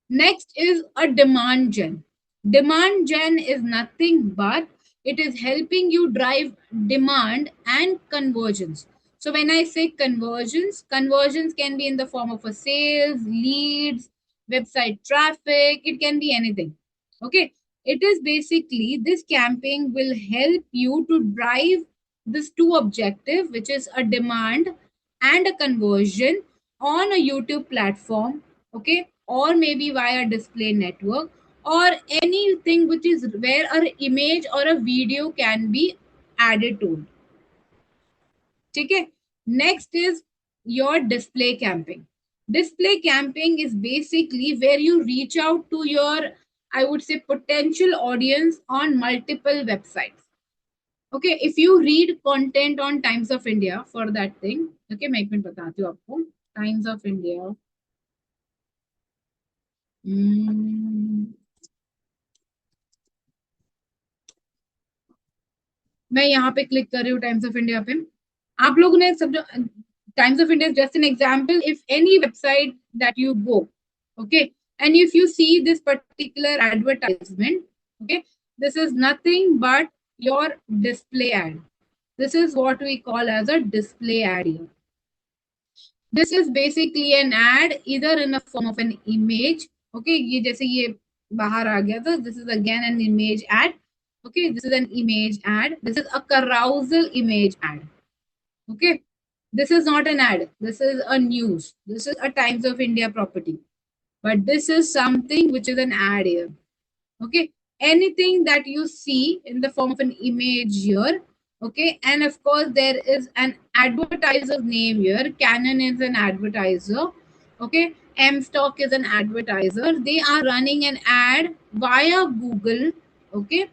Next is a demand gen. Demand gen is nothing but it is helping you drive demand and conversions. So when I say conversions can be in the form of a sales, leads, website traffic, it can be anything. Okay, it is basically, this campaign will help you to drive this two objective, which is a demand and a conversion on a YouTube platform, okay, or maybe via display network, or anything which is where an image or a video can be added to it. Okay, next is your display camping. Display camping is basically where you reach out to your, I would say, potential audience on multiple websites. Okay, if you read content on Times of India for that thing, okay, मैं एक minute बताती हूँ आपको. Times of India. मैं यहाँ पे click कर रही हूँ टाइम्स ऑफ इंडिया पे. आप लोगों ने सब, times of India just an example. If any website that you go, okay, and if you see this particular advertisement, okay, this is nothing but your display ad. This is what we call as a display ad here. This is basically an ad either in the form of an image. Okay, ये जैसे ये बाहर आ गया था, this is again an image ad. Okay, this is an image ad. This is a carousel image ad. Okay, this is not an ad. This is a news. This is a Times of India property. But this is something which is an ad here. Okay, anything that you see in the form of an image here. Okay, and of course there is an advertiser's name here. Canon is an advertiser. Okay, M-Stock is an advertiser. They are running an ad via Google. Okay,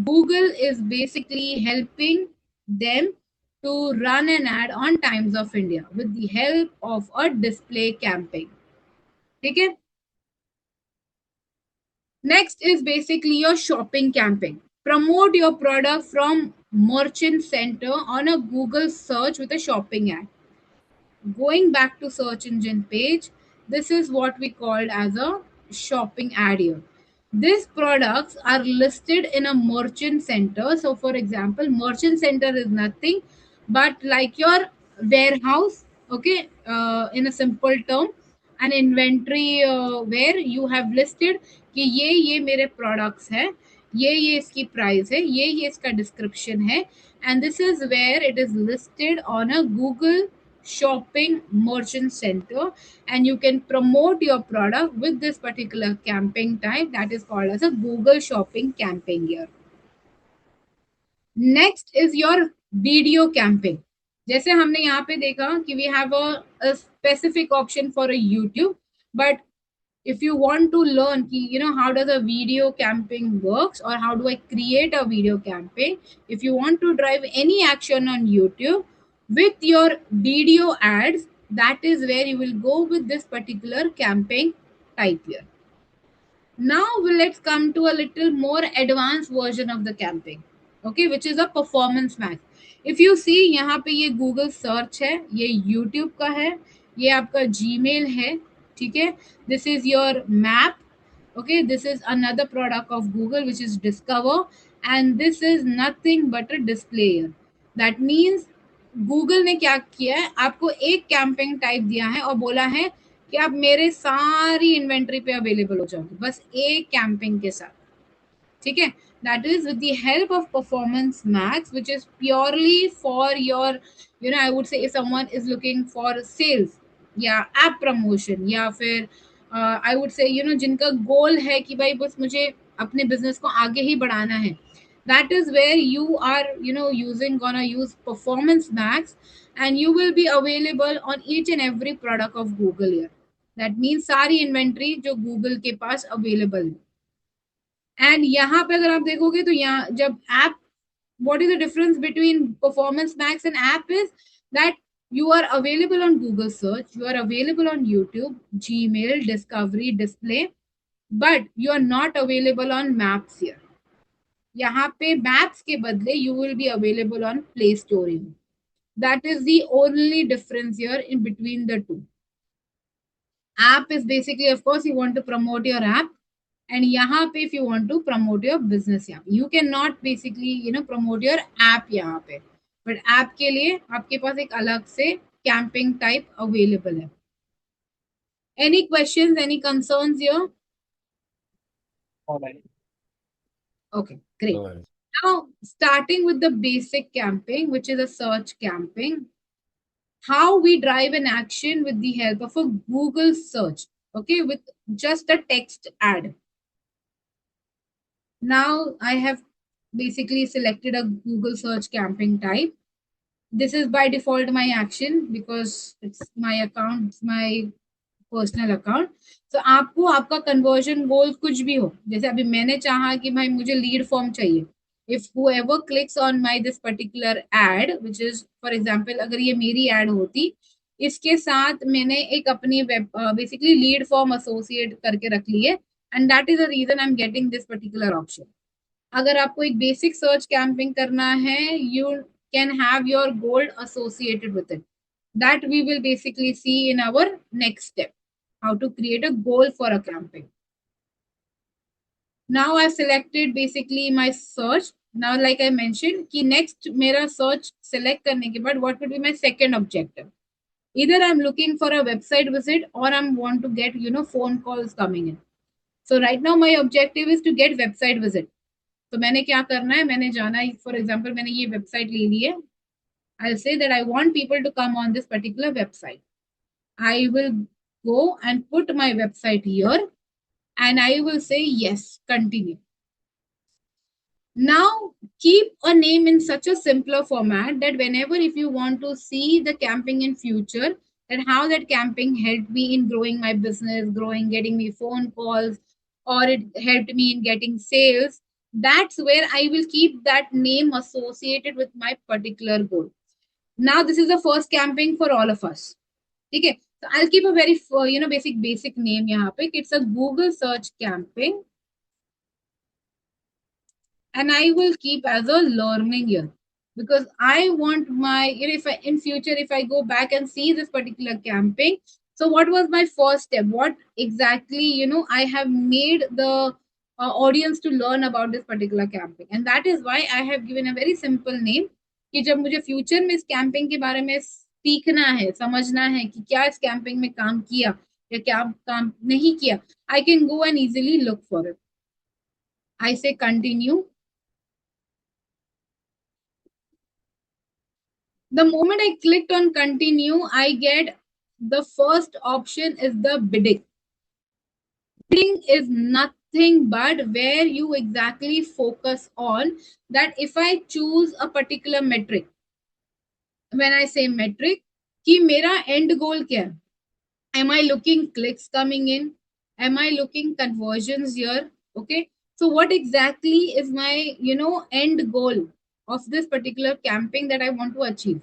Google is basically helping them to run an ad on Times of India with the help of a display campaign. Okay. Next is basically your shopping campaign. Promote your product from Merchant Center on a Google search with a shopping ad. Going back to search engine page, this is what we called as a shopping ad here. These products are listed in a merchant center. So for example, merchant center is nothing but like your warehouse, okay, in a simple term, an inventory where you have listed कि ये मेरे products हैं, ये इसकी price है, ये इसका description है, and this is where it is listed on a Google shopping merchant center, and you can promote your product with this particular campaign type that is called as a Google shopping campaign here. Next is your video campaign. जैसे हमने यहाँ पे देखा कि we have a specific option for a YouTube, but if you want to learn how does a video campaign works, or how do I create a video campaign, if you want to drive any action on YouTube with your video ads, that is where you will go with this particular campaign type here. Now let's come to a little more advanced version of the camping, okay, which is a performance max. If you see यहाँ पे ये Google search है, ये YouTube का है, ये आपका Gmail है, ठीक है. This is your map, okay. This is another product of Google which is Discover, and this is nothing but a displayer. That means Google ने क्या किया है, आपको एक कैंपिंग टाइप दिया है और बोला है कि आप मेरे सारी इन्वेंट्री पे अवेलेबल हो जाओगे बस एक कैंपिंग के साथ, ठीक है. That is with the help of performance max which is purely for your I would say if someone is looking for sales या ऐप प्रमोशन या फिर आई वुड से जिनका गोल है कि भाई बस मुझे अपने बिजनेस को आगे ही बढ़ाना है. That is where you are gonna use performance max, and you will be available on each and every product of Google here. That means सारी इन्वेंट्री जो गूगल के पास अवेलेबल है. एंड यहाँ पे अगर आप देखोगे तो यहाँ जब app, what is the difference between performance max and app is that you are available on Google search, you are available on YouTube, Gmail, Discovery, Display, but you are not available on maps here. यहाँ पे maps के बदले you will be available on play store. That is the only difference here in between the two. App is basically of course you want to promote your app, and यहाँ पे if you want to promote your business you can not basically promote your app यहाँ पे, but app के लिए आपके पास एक अलग से कैंपिंग टाइप अवेलेबल है. Any questions, any concerns here? Okay, great. Now, starting with the basic camping, which is a search camping, how we drive an action with the help of a Google search, okay, with just a text ad. Now, I have basically selected a Google search camping type. This is by default my action because it's my account, it's my personal account. तो आपको आपका conversion गोल कुछ भी हो, जैसे अभी मैंने चाहा कि भाई मुझे लीड फॉर्म चाहिए. If whoever clicks on my this particular ad, which is for example अगर ये मेरी एड होती, इसके साथ मैंने एक अपनी web basically lead form associate करके रख ली है, and that is the reason I am getting this particular option. अगर आपको एक बेसिक सर्च कैंपिंग करना है, you can have your goal associated with it. That we will basically see in our next step, how to create a goal for a camping. Now I've selected basically my search. Now like I mentioned कि next मेरा search select करने के बाद what would be my second objective? Either I'm looking for a website visit or I want to get phone calls coming in. So right now my objective is to get website visit. तो मैंने क्या करना है, मैंने जाना है, for example मैंने ये website ले ली है. I'll say that I want people to come on this particular website. I will go and put my website here and I will say yes, continue. Now keep a name in such a simpler format that whenever if you want to see the camping in future, that how that camping helped me in growing my business, getting me phone calls, or it helped me in getting sales, that's where I will keep that name associated with my particular goal. Now this is the first camping for all of us. Okay, so I'll keep a very basic name यहाँ पे. It's a Google search camping, and I will keep as a learning here because I want my if I in future if I go back and see this particular camping, so what was my first step? What exactly I have made the audience to learn about this particular camping, and that is why I have given a very simple name कि जब मुझे future में इस camping के बारे में सीखना है, समझना है कि क्या इस कैंपिंग में काम किया या क्या काम नहीं किया, I can go and easily look for it. I say continue. The moment I clicked on continue, I get the first option is the bidding. Bidding is nothing but where you exactly focus on that if I choose a particular metric. When I say metric, कि मेरा end goal क्या है? Am I looking clicks coming in? Am I looking conversions here? Okay. So what exactly is my, end goal of this particular camping that I want to achieve?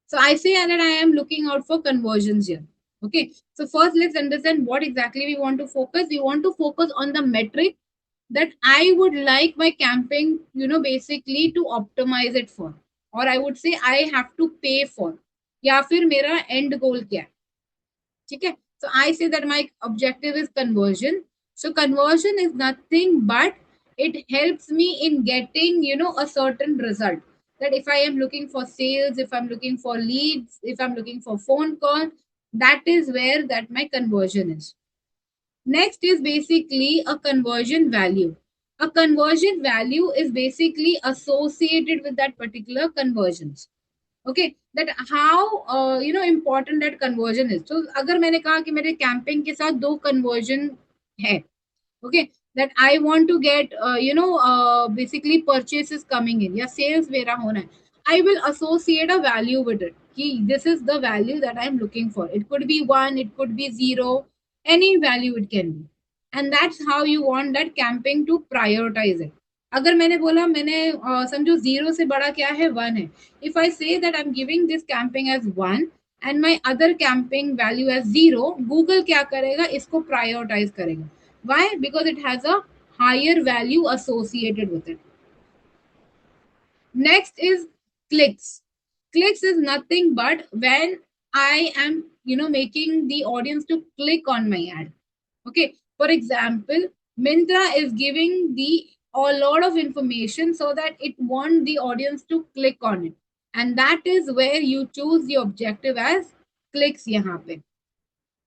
So I say that I am looking out for conversions here. Okay, so first let's understand what exactly we want to focus. We want to focus on the metric that I would like my camping, basically to optimize it for, or I would say I have to pay for, या फिर मेरा end goal क्या है, ठीक है? So I say that my objective is conversion. So conversion is nothing but it helps me in getting, a certain result. That if I am looking for sales, if I'm looking for leads, if I'm looking for phone call, that is where that my conversion is. Next is basically a conversion value. A conversion value is basically associated with that particular conversions. Okay, that how important that conversion is. So अगर मैंने कहा कि मेरे camping के साथ 2 conversion है, okay, that I want to get basically purchases coming in या sales मेरा होना है, I will associate a value with it कि this is the value that I'm looking for. It could be 1, it could be 0, any value it can be, and that's how you want that camping to prioritize it. अगर मैंने बोला मैंने समझो 0 से बड़ा क्या है, 1 है. If I say that I'm giving this camping as 1 and my other camping value as 0, Google क्या करेगा, इसको prioritize करेगा. Why? Because it has a higher value associated with it. Next is clicks. Clicks is nothing but when I am, making the audience to click on my ad. Okay. For example, Myntra is giving a lot of information so that it wants the audience to click on it. And that is where you choose the objective as clicks yahan pe.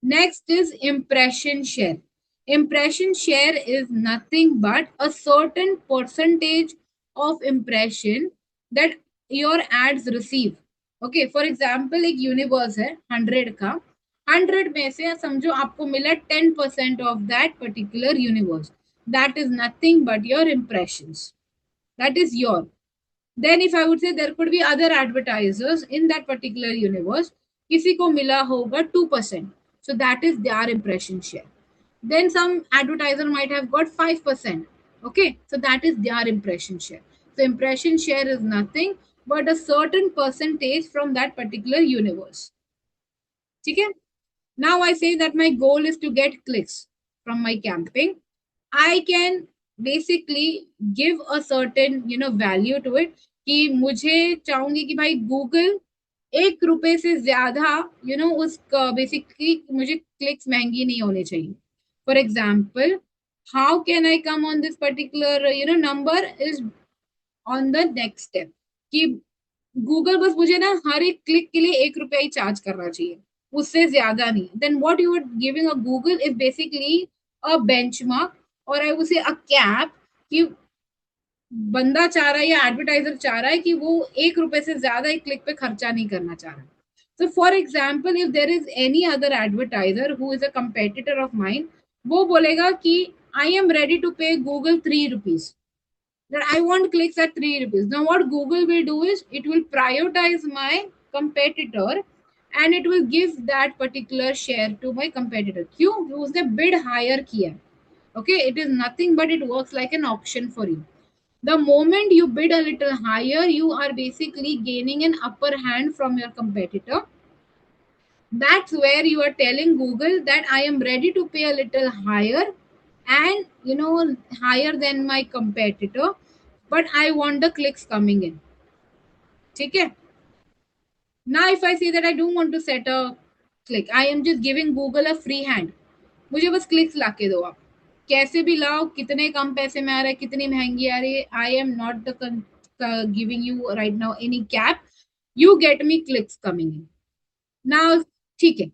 Next is impression share. Impression share is nothing but a certain percentage of impression that your ads receive. Okay, for example, एक universe है 100 का, 100 में से समझो आपको मिला 10% of that particular universe. That is nothing but your impressions. That is your. Then if I would say there could be other advertisers in that particular universe, किसी को मिला होगा 2%. So that is their impression share. Then some advertiser might have got 5%. Okay, so that is their impression share. So impression share is nothing but a certain percentage from that particular universe. Okay? Now I say that my goal is to get clicks from my camping. I can basically give a certain value to it कि मुझे चाहूंगी कि भाई Google ₹1 से ज्यादा उस basically मुझे clicks महंगी नहीं होनी चाहिए. For example, how can I come on this particular number is on the next step कि गूगल बस मुझे ना हर एक क्लिक के लिए ₹1 ही चार्ज करना चाहिए, उससे ज्यादा नहीं. Then what you are giving a Google is basically a benchmark or I would say a cap कि बंदा चाह रहा है या एडवर्टाइजर चाह रहा है कि वो ₹1 से ज्यादा एक क्लिक पे खर्चा नहीं करना चाह रहा. So for example, if there is any other advertiser who is a competitor of mine, वो बोलेगा कि I am ready to pay Google ₹3. That I want clicks at ₹3. Now what Google will do is it will prioritize my competitor and it will give that particular share to my competitor. क्यों? उसने bid higher किया. Okay, it is nothing but it works like an auction for you. The moment you bid a little higher, you are basically gaining an upper hand from your competitor. That's where you are telling Google that I am ready to pay a little higher and higher than my competitor, but I want the clicks coming in. Okay. Now if I say that I don't want to set a click, I am just giving Google a free hand. मुझे बस clicks लाके दो आप, कैसे भी लाओ, कितने कम पैसे में आ रहा है, कितनी महंगी आ रही है. I am not the giving you right now any cap, you get me clicks coming in. Now ठीक है,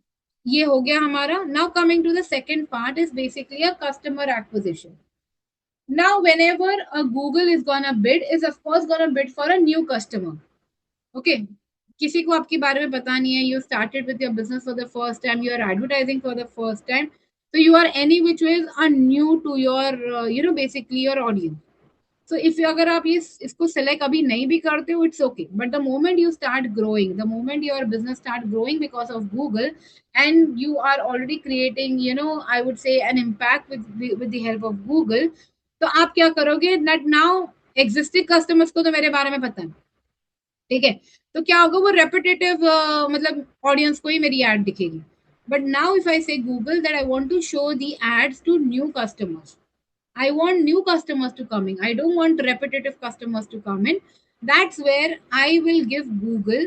ये हो गया हमारा. Now coming to the second part is basically a customer acquisition. Now whenever a Google is gonna bid, is of course gonna bid for a new customer. Okay, किसी को आपके बारे में पता नहीं है, you started with your business for the first time, you are advertising for the first time, so you are any which ways are new to your basically your audience. So if you अगर आप इसको select अभी नहीं भी करते हो, it's okay, but the moment you start growing, the moment your business start growing because of Google and you are already creating I would say an impact with the help of Google, तो आप क्या करोगे, that now existing customers को तो मेरे बारे में पता है, ठीक है, तो क्या होगा, वो रेपिटेटिव मतलब ऑडियंस को ही मेरी एड दिखेगी. But now if I say Google that I want to show the ads to new customers, I want new customers to come in. I don't want repetitive customers to come in. That's where I will give Google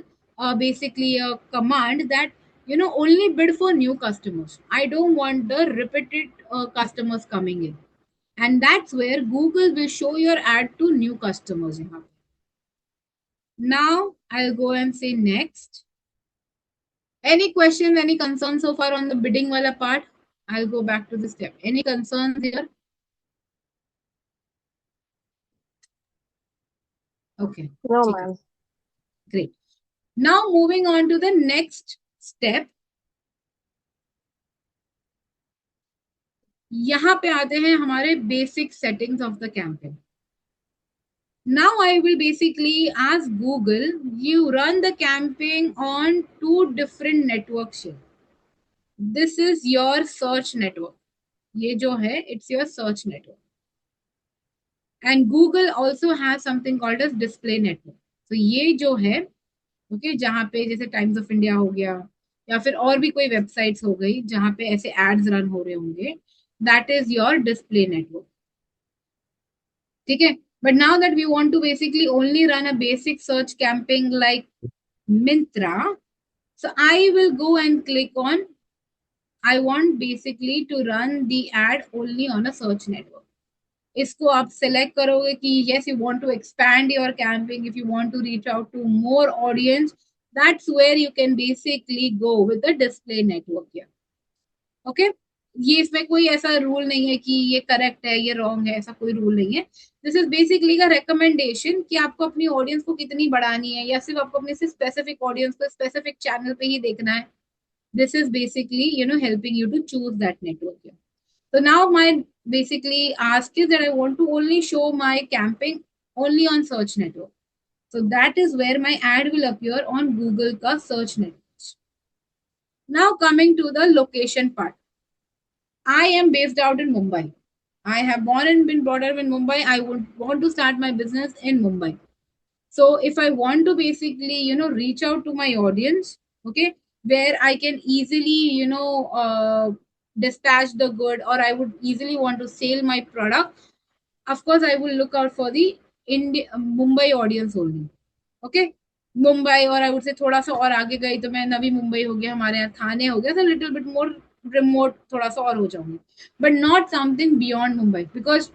basically a command that only bid for new customers. I don't want the repeated customers coming in, and that's where Google will show your ad to new customers. Now I'll go and say next. Any questions, any concerns so far on the bidding wala part? I'll go back to the step. Any concerns here? Okay. No, ठीक है. ma'am. Great. Now moving on to the next step. यहाँ पे आते हैं हमारे basic settings of the campaign. Now I will basically ask Google, you run the campaign on 2 different networks here. This is your search network. ये जो है, it's your search network. And Google also has something called as display network. So ये जो है, okay, जहाँ पे जैसे times of India हो गया या फिर और भी कोई वेबसाइट्स हो गई जहाँ पे ऐसे एड्स रन हो रहे होंगे, that is your display network. ठीक है. But now that we want to basically only run a basic search campaign like Myntra, so I will go and click on, I want basically to run the ad only on a search network. इसको आप select करोगे कि yes, you want to expand your campaign, if you want to reach out to more audience, that's where you can basically go with the display network here. Okay. ये इसमें कोई ऐसा rule नहीं है कि ये करेक्ट है, ये रॉन्ग है, ऐसा कोई रूल नहीं है. दिस इज बेसिकली का रिकमेंडेशन कि आपको अपनी ऑडियंस को कितनी बढ़ानी है या सिर्फ आपको अपने से स्पेसिफिक ऑडियंस को स्पेसिफिक चैनल पे ही देखना है. This is basically helping you to choose that network here. So now my basically ask is that I want to only show my campaign only on search network. So that is where my ad will appear on Google ka search network. Now coming to the location part. I am based out in Mumbai. I have born and been brought up in Mumbai. I would want to start my business in Mumbai. So if I want to basically, reach out to my audience, okay, where I can easily, dispatch the good, or I would easily want to sell my product, of course, I will look out for the Mumbai audience only. Okay. Mumbai, or I would say थोड़ा सा और आगे गई तो मैं नवी मुंबई हो गया, हमारे यहाँ थाने हो गया, so little bit more remote थोड़ा सा और हो जाऊंगी, but not something beyond Mumbai, because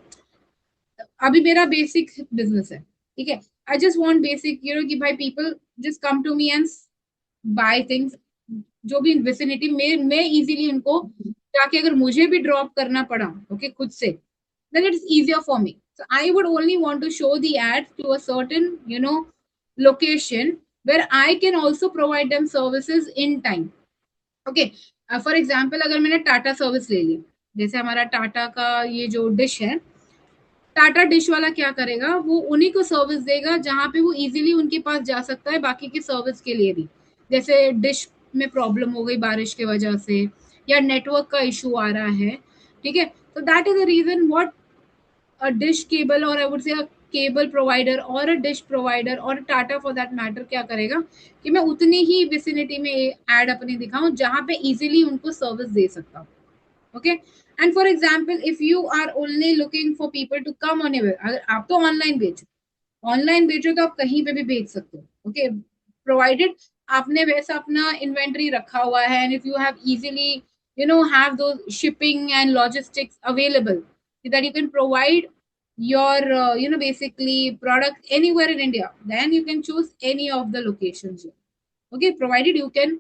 अभी मेरा बेसिक बिजनेस है. ठीक है. I just want basic, कि भाई people just come to me and buy things. जो भी vicinity में मैं easily उनको जाके अगर मुझे भी ड्रॉप करना पड़ा, okay, खुद से, then it's easier for me. So I would only want to show the ad to a certain, location where I can also provide them services in time. Okay. For example, अगर मैंने Tata service ले लिया, जैसे हमारा टाटा का ये जो dish है, टाटा डिश वाला क्या करेगा, वो उन्हीं को सर्विस देगा जहां पे वो इजीली उनके पास जा सकता है बाकी की सर्विस के लिए भी. जैसे डिश में प्रॉब्लम हो गई बारिश की वजह से या नेटवर्क का इशू आ रहा है. ठीक है. तो that is the reason what a dish cable, or I would say a cable provider or a dish provider or Tata for that matter क्या करेगा कि मैं उतनी ही vicinity में ad अपनी दिखाऊं जहां पे easily उनको service दे सकता हूं. Okay. And for example, if you are only looking for people to come on your, अगर आप तो ऑनलाइन बेचो तो आप कहीं पे भी बेच सकते हो. Okay. Provided आपने वैसा अपना इन्वेंटरी रखा हुआ है, and if you have easily have those shipping and logistics available, that you can provide your basically product anywhere in India, then you can choose any of the locations here. Okay, provided you can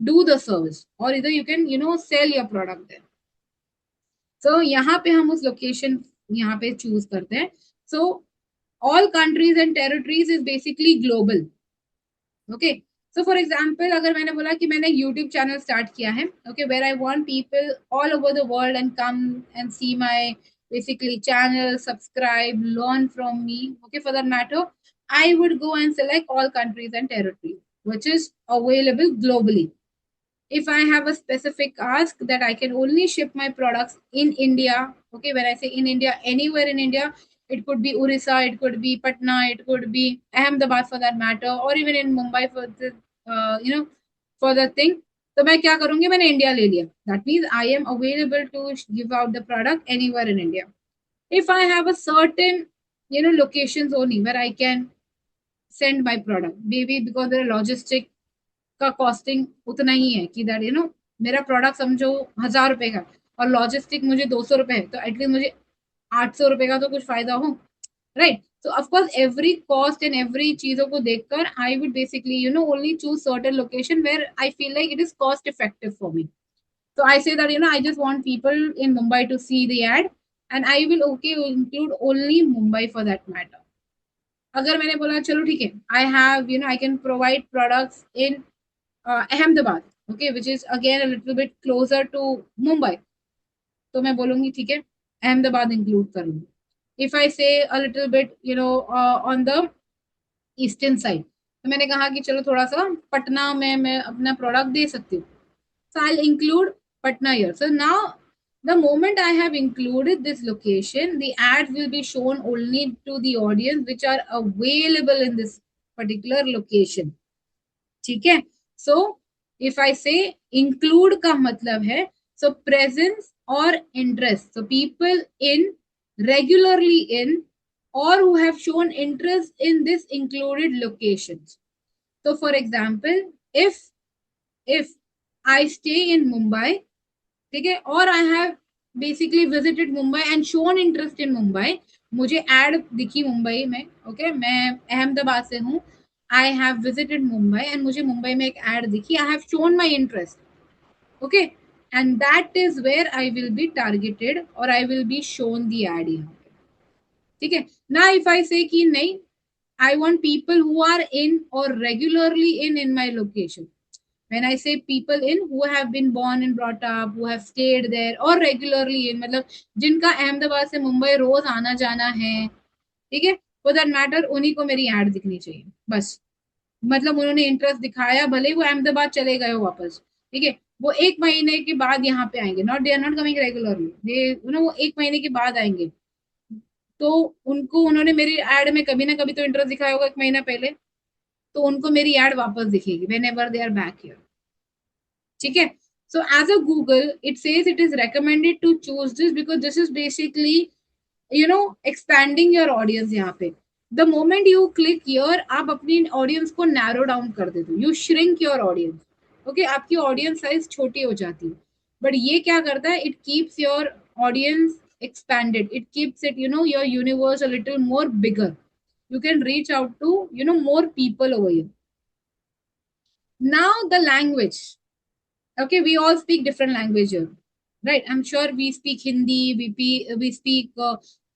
do the service, or either you can sell your product there. So यहाँ पे हम उस location यहाँ पे choose करते हैं. So all countries and territories is basically global. Okay. So for example, अगर मैंने बोला कि मैंने YouTube channel start किया है, okay, where I want people all over the world and come and see my basically channel, subscribe, learn from me. Okay, for that matter, I would go and select all countries and territories, which is available globally. If I have a specific ask that I can only ship my products in India, okay, when I say in India, anywhere in India, it could be Orissa, it could be Patna, it could be Ahmedabad for that matter, or even in Mumbai for the, for the thing. तो मैं क्या करूंगी, मैंने India ले लिया, that means I am available to give out the product anywhere in India. If I have a certain, locations only where I can send my product, maybe because the logistic का costing उतना ही है कि that मेरा product समझो 1,000 रुपए का और logistic मुझे 200 रुपए है, तो एटलीस्ट मुझे 800 रुपए का तो कुछ फायदा हो, right. So of course every cost and every चीजों को देखकर I would basically only choose certain location where I feel like it is cost effective for me. So I say that I just want people in Mumbai to see the ad and I will include only Mumbai for that matter. अगर मैंने बोला चलो ठीक है, I have I can provide products in Ahmedabad, okay, which is again a little bit closer to Mumbai, तो मैं बोलूंगी ठीक है अहमदाबाद इंक्लूड कर लूंगी. If I say a little bit on the eastern side, तो मैंने कहा कि चलो थोड़ा सा पटना में मैं अपना प्रोडक्ट दे सकती हूँ, so I'll include Patna here. So now the moment I have included this location, the ads will be shown only to the audience which are available in this particular location. ठीक है. So if I say include का मतलब है so presence or interest, so people in, regularly in, or who have shown interest in this included locations. So for example, if I stay in Mumbai, ठीक है, और I have basically visited Mumbai and shown interest in Mumbai, मुझे ad दिखी मुंबई में, okay, मैं अहमदाबाद से हूँ, I have visited Mumbai and मुझे मुंबई में एक ad दिखी, I have shown my interest, okay, and that is where I will be targeted or I will be shown the ad यहाँ पे, ठीक है. Now if I say कि नहीं, I want people who are in or regularly in my location. When I say people in, who have been born and brought up, who have stayed there, or regularly in, मतलब जिनका अहमदाबाद से मुंबई रोज आना जाना है, ठीक है, for that matter उन्हीं को मेरी एड दिखनी चाहिए बस. मतलब उन्होंने इंटरेस्ट दिखाया, भले वो अहमदाबाद चले गए हो वापस, ठीक है, वो 1 महीने के बाद यहाँ पे आएंगे, not they are not coming regularly, they वो 1 महीने के बाद आएंगे, तो उनको उन्होंने मेरी एड में कभी ना कभी तो इंटरेस्ट दिखाया होगा 1 महीना पहले, तो उनको मेरी एड वापस दिखेगी whenever they are back here. ठीक है. So as a Google, it says it is recommended to choose this because this is basically expanding your audience. यहाँ पे the moment you click here, आप अपनी audience को narrow down कर देते हो, you shrink your audience, okay, आपकी audience size छोटी हो जाती है, but ये क्या करता है, it keeps your audience expanded, it keeps it your universe a little more bigger, you can reach out to more people over here. Now the language, okay, we all speak different language here, right? I'm sure we speak Hindi, we speak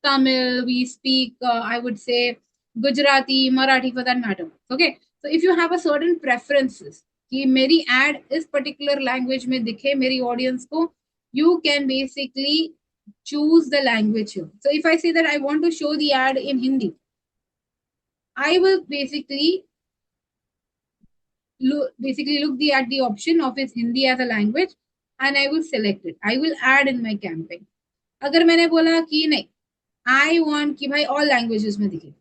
Tamil, we speak I would say Gujarati, Marathi for that matter, okay. So if you have a certain preferences कि मेरी ad इस particular language में दिखे मेरी audience को, you can basically choose the language here. So if I say that I want to show the ad in Hindi, I will basically look at the option of its Hindi as a language and I will select it. I will add in my campaign. अगर मैंने बोला कि नहीं, I want कि भाई all languages में दिखे,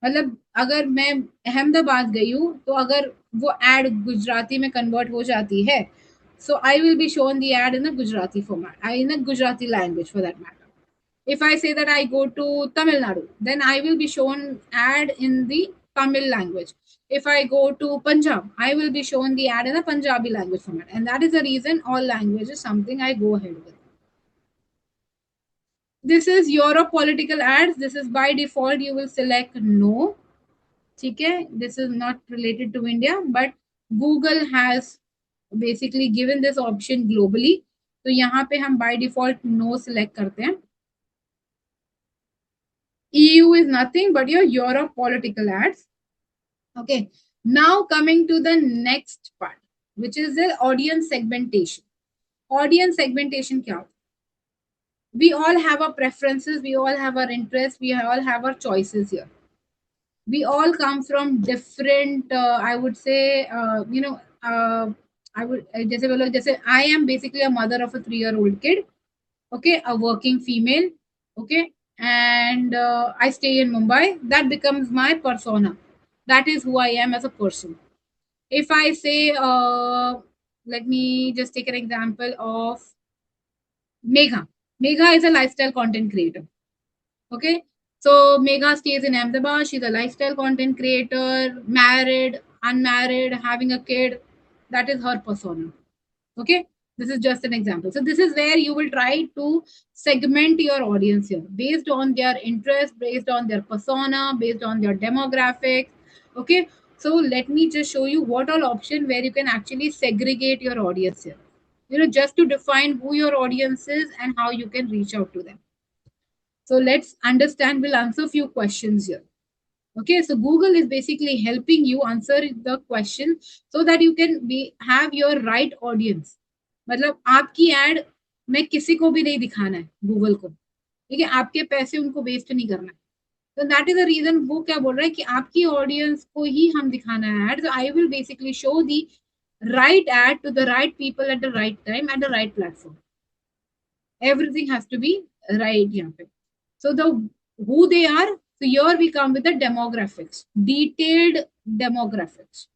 मतलब अगर मैं अहमदाबाद गई हूँ तो अगर वो ad गुजराती में convert हो जाती है, so I will be shown the ad in a Gujarati format, in a Gujarati language for that matter. If I say that I go to Tamil Nadu, then I will be shown ad in the Tamil language. If I go to Punjab, I will be shown the ad in a Punjabi language format. And that is the reason all language is something I go ahead with. This is Europe political ads. This is by default, you will select no. Okay? This is not related to India, but Google has basically given this option globally. So यहाँ पे हम by default no select करते हैं. EU is nothing but your Europe political ads. Okay, now coming to the next part, which is the audience segmentation. Audience segmentation क्या होता है? We all have our preferences, we all have our interests, we all have our choices here. We all come from different, I would say, जैसे I am basically a mother of a 3-year-old kid, okay, a working female, okay, and I stay in Mumbai. That becomes my persona. That is who I am as a person. If I say let me just take an example of Megha. Megha is a lifestyle content creator. Okay, so Megha stays in Ahmedabad. She's a lifestyle content creator, married, unmarried, having a kid. That is her persona. Okay, this is just an example. So this is where you will try to segment your audience here based on their interest, based on their persona, based on their demographics. Okay, so let me just show you what all option where you can actually segregate your audience here, you know, just to define who your audience is and how you can reach out to them. So let's understand, we'll answer a few questions here. Okay, so Google is basically helping you answer the question so that you can have your right audience. मतलब आपकी add मैं किसी को भी नहीं दिखाना है Google को, ठीक है, आपके पैसे उनको वेस्ट नहीं करना है. तो दैट इज द रीजन वो क्या बोल रहा है कि आपकी ऑडियंस को ही हम दिखाना है ad. So I will basically show the right ad to the right people at the right time at the right platform. Everything has to be right here. So the who they are, so here we come with the demographics, detailed demographics.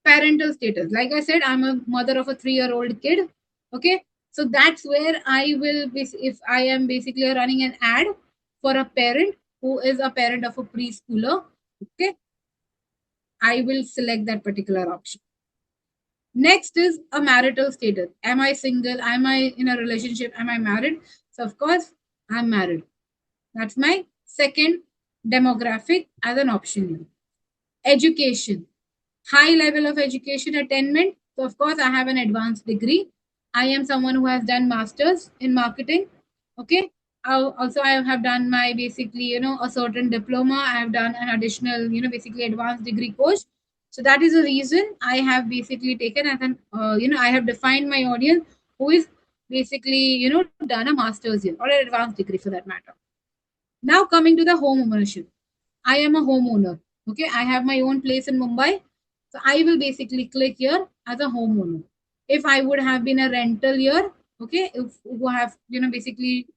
Parental status, like I said, I'm a mother of a 3-year-old kid. Okay, so that's where I will be, if I am basically running an ad for a parent who is a parent of a preschooler, okay, I will select that particular option. Next is a marital status. Am I single? Am I in a relationship? Am I married? So of course, I'm married. That's my second demographic as an option. Education. High level of education attainment. So of course, I have an advanced degree. I am someone who has done masters in marketing. Okay. Also, I have done my basically, you know, a certain diploma. I have done an additional, you know, basically advanced degree course. So that is the reason I have basically taken as an, you know, I have defined my audience who is basically, you know, done a master's here or an advanced degree for that matter. Now coming to the home ownership. I am a homeowner. Okay, I have my own place in Mumbai. So I will basically click here as a homeowner. If I would have been a rental here, okay, if who have, you know, basically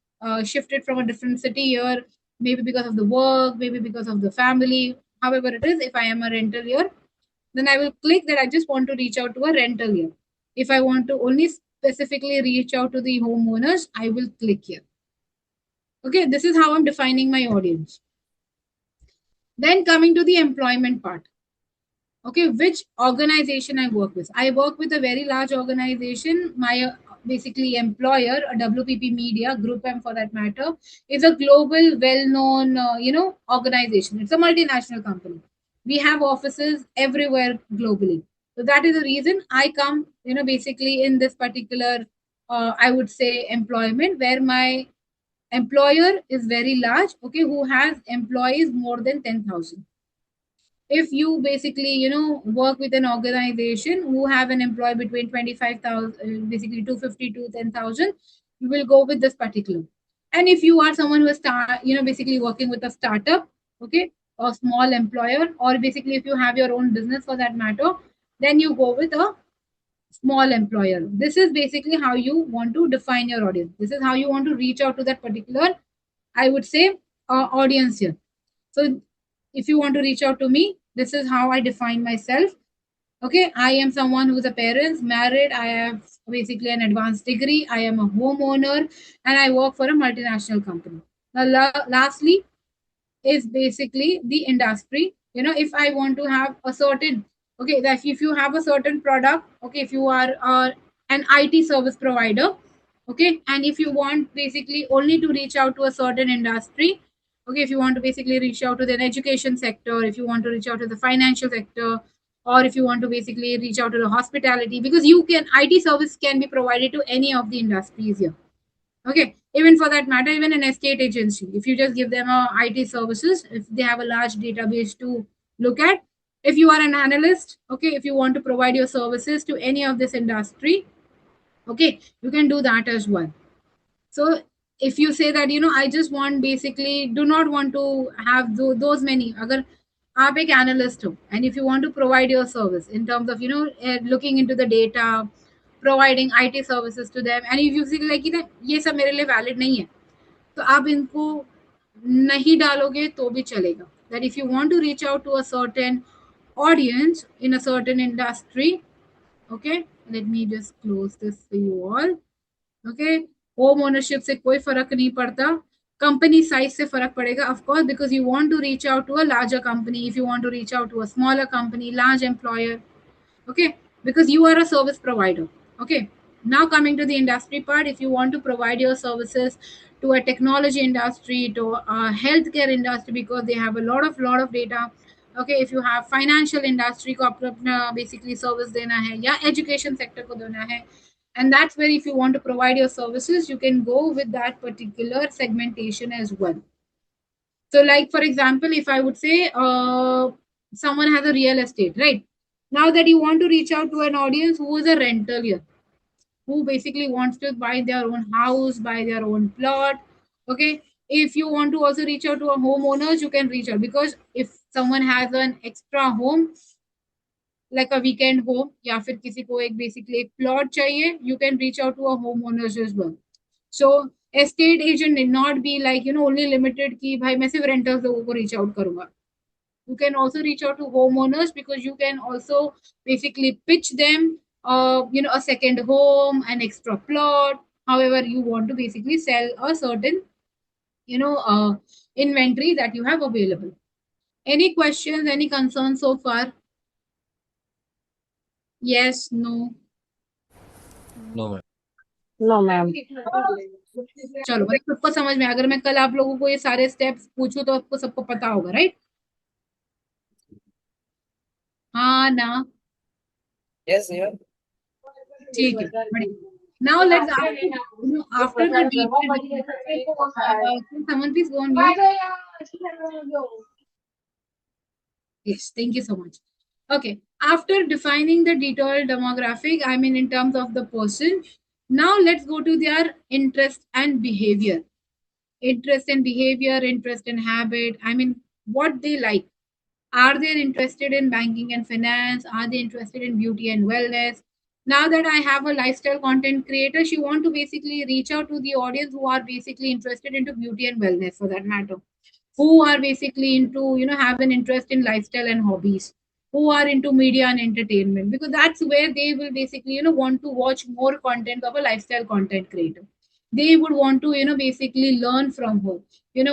shifted from a different city here, maybe because of the work, maybe because of the family, however it is, if I am a rental here, then I will click that I just want to reach out to a rental here. If I want to only specifically reach out to the homeowners, I will click here. Okay, this is how I'm defining my audience. Then coming to the employment part. Okay, which organization I work with? I work with a very large organization. My basically employer, a WPP Media, Group M for that matter, is a global, well-known, you know, organization. It's a multinational company. We have offices everywhere globally. So that is the reason I come, you know, basically in this particular, I would say, employment where my employer is very large, okay, who has employees more than 10,000. If you basically, you know, work with an organization who have an employee between 25,000, basically 250 to 10,000, you will go with this particular. And if you are someone who is you know, basically working with a startup, okay, or small employer, or basically if you have your own business for that matter, then you go with a small employer. This is basically how you want to define your audience. This is how you want to reach out to that particular, I would say, audience here. So if you want to reach out to me, this is how I define myself. Okay, I am someone who is a parent, married, I have basically an advanced degree, I am a homeowner, and I work for a multinational company. Now, lastly, is basically the industry. You know, if I want to have a certain, okay, that if you have a certain product, okay, if you are an IT service provider, okay, and if you want basically only to reach out to a certain industry, okay, if you want to basically reach out to the education sector, if you want to reach out to the financial sector, or if you want to basically reach out to the hospitality, because you can, IT service can be provided to any of the industries here. Okay, even for that matter, even an estate agency, if you just give them a IT services, if they have a large database to look at, if you are an analyst, okay, if you want to provide your services to any of this industry, okay, you can do that as well. So if you say that, you know, I just want basically do not want to have those many, agar aap ek analyst ho, and if you want to provide your service in terms of, you know, looking into the data, providing IT services to them, and if you feel like कि ये सब मेरे लिए valid नहीं है, तो आप इनको नहीं डालोगे तो भी चलेगा. That if you want to reach out to a certain audience in a certain industry, Okay, let me just close this for you all. Okay, home ownership से कोई फर्क नहीं पड़ता, company size से फर्क पड़ेगा, of course, because you want to reach out to a larger company, if you want to reach out to a smaller company, large employer. Okay, because you are a service provider. Okay, now coming to the industry part, if you want to provide your services to a technology industry, to a healthcare industry, because they have a lot of data. Okay, if you have financial industry को आपको अपना basically service देना है, या education sector को देना है, and that's where if you want to provide your services, you can go with that particular segmentation as well. So like for example, if I would say someone has a real estate, right? Now that you want to reach out to an audience who is a rental here, who basically wants to buy their own house, buy their own plot. Okay, if you want to also reach out to a homeowners, you can reach out, because if someone has an extra home like a weekend home, या फिर किसी को एक basically एक plot चाहिए, you can reach out to a homeowners as well. So estate agent need not be like only limited कि भाई मैं सिर्फ renters लोगों को reach out करूंगा. You can also reach out to homeowners, because you can also basically pitch them a second home, an extra plot, however you want to basically sell a certain inventory that you have available. Any questions, any concerns so far? Yes, no? No, ma'am. No, ma'am. चलो भाई, सबको समझ में, अगर मैं कल आप लोगों को ये सारे स्टेप्स पूछूं तो आपको सबको पता होगा, राइट? हाँ ना? Yes, yeah. ठीक है, बढ़िया. Now let's after the detailed, can someone please go on mute? Yes, thank you so much. Okay, after defining the detailed demographic, I mean in terms of the person, now let's go to their interest and behavior. Interest and behavior, interest and habit, I mean what they like. Are they interested in banking and finance? Are they interested in beauty and wellness? Now that I have a lifestyle content creator, she want to basically reach out to the audience who are basically interested into beauty and wellness, for that matter, who are basically into have an interest in lifestyle and hobbies, who are into media and entertainment, because that's where they will basically want to watch more content of a lifestyle content creator. They would want to basically learn from her,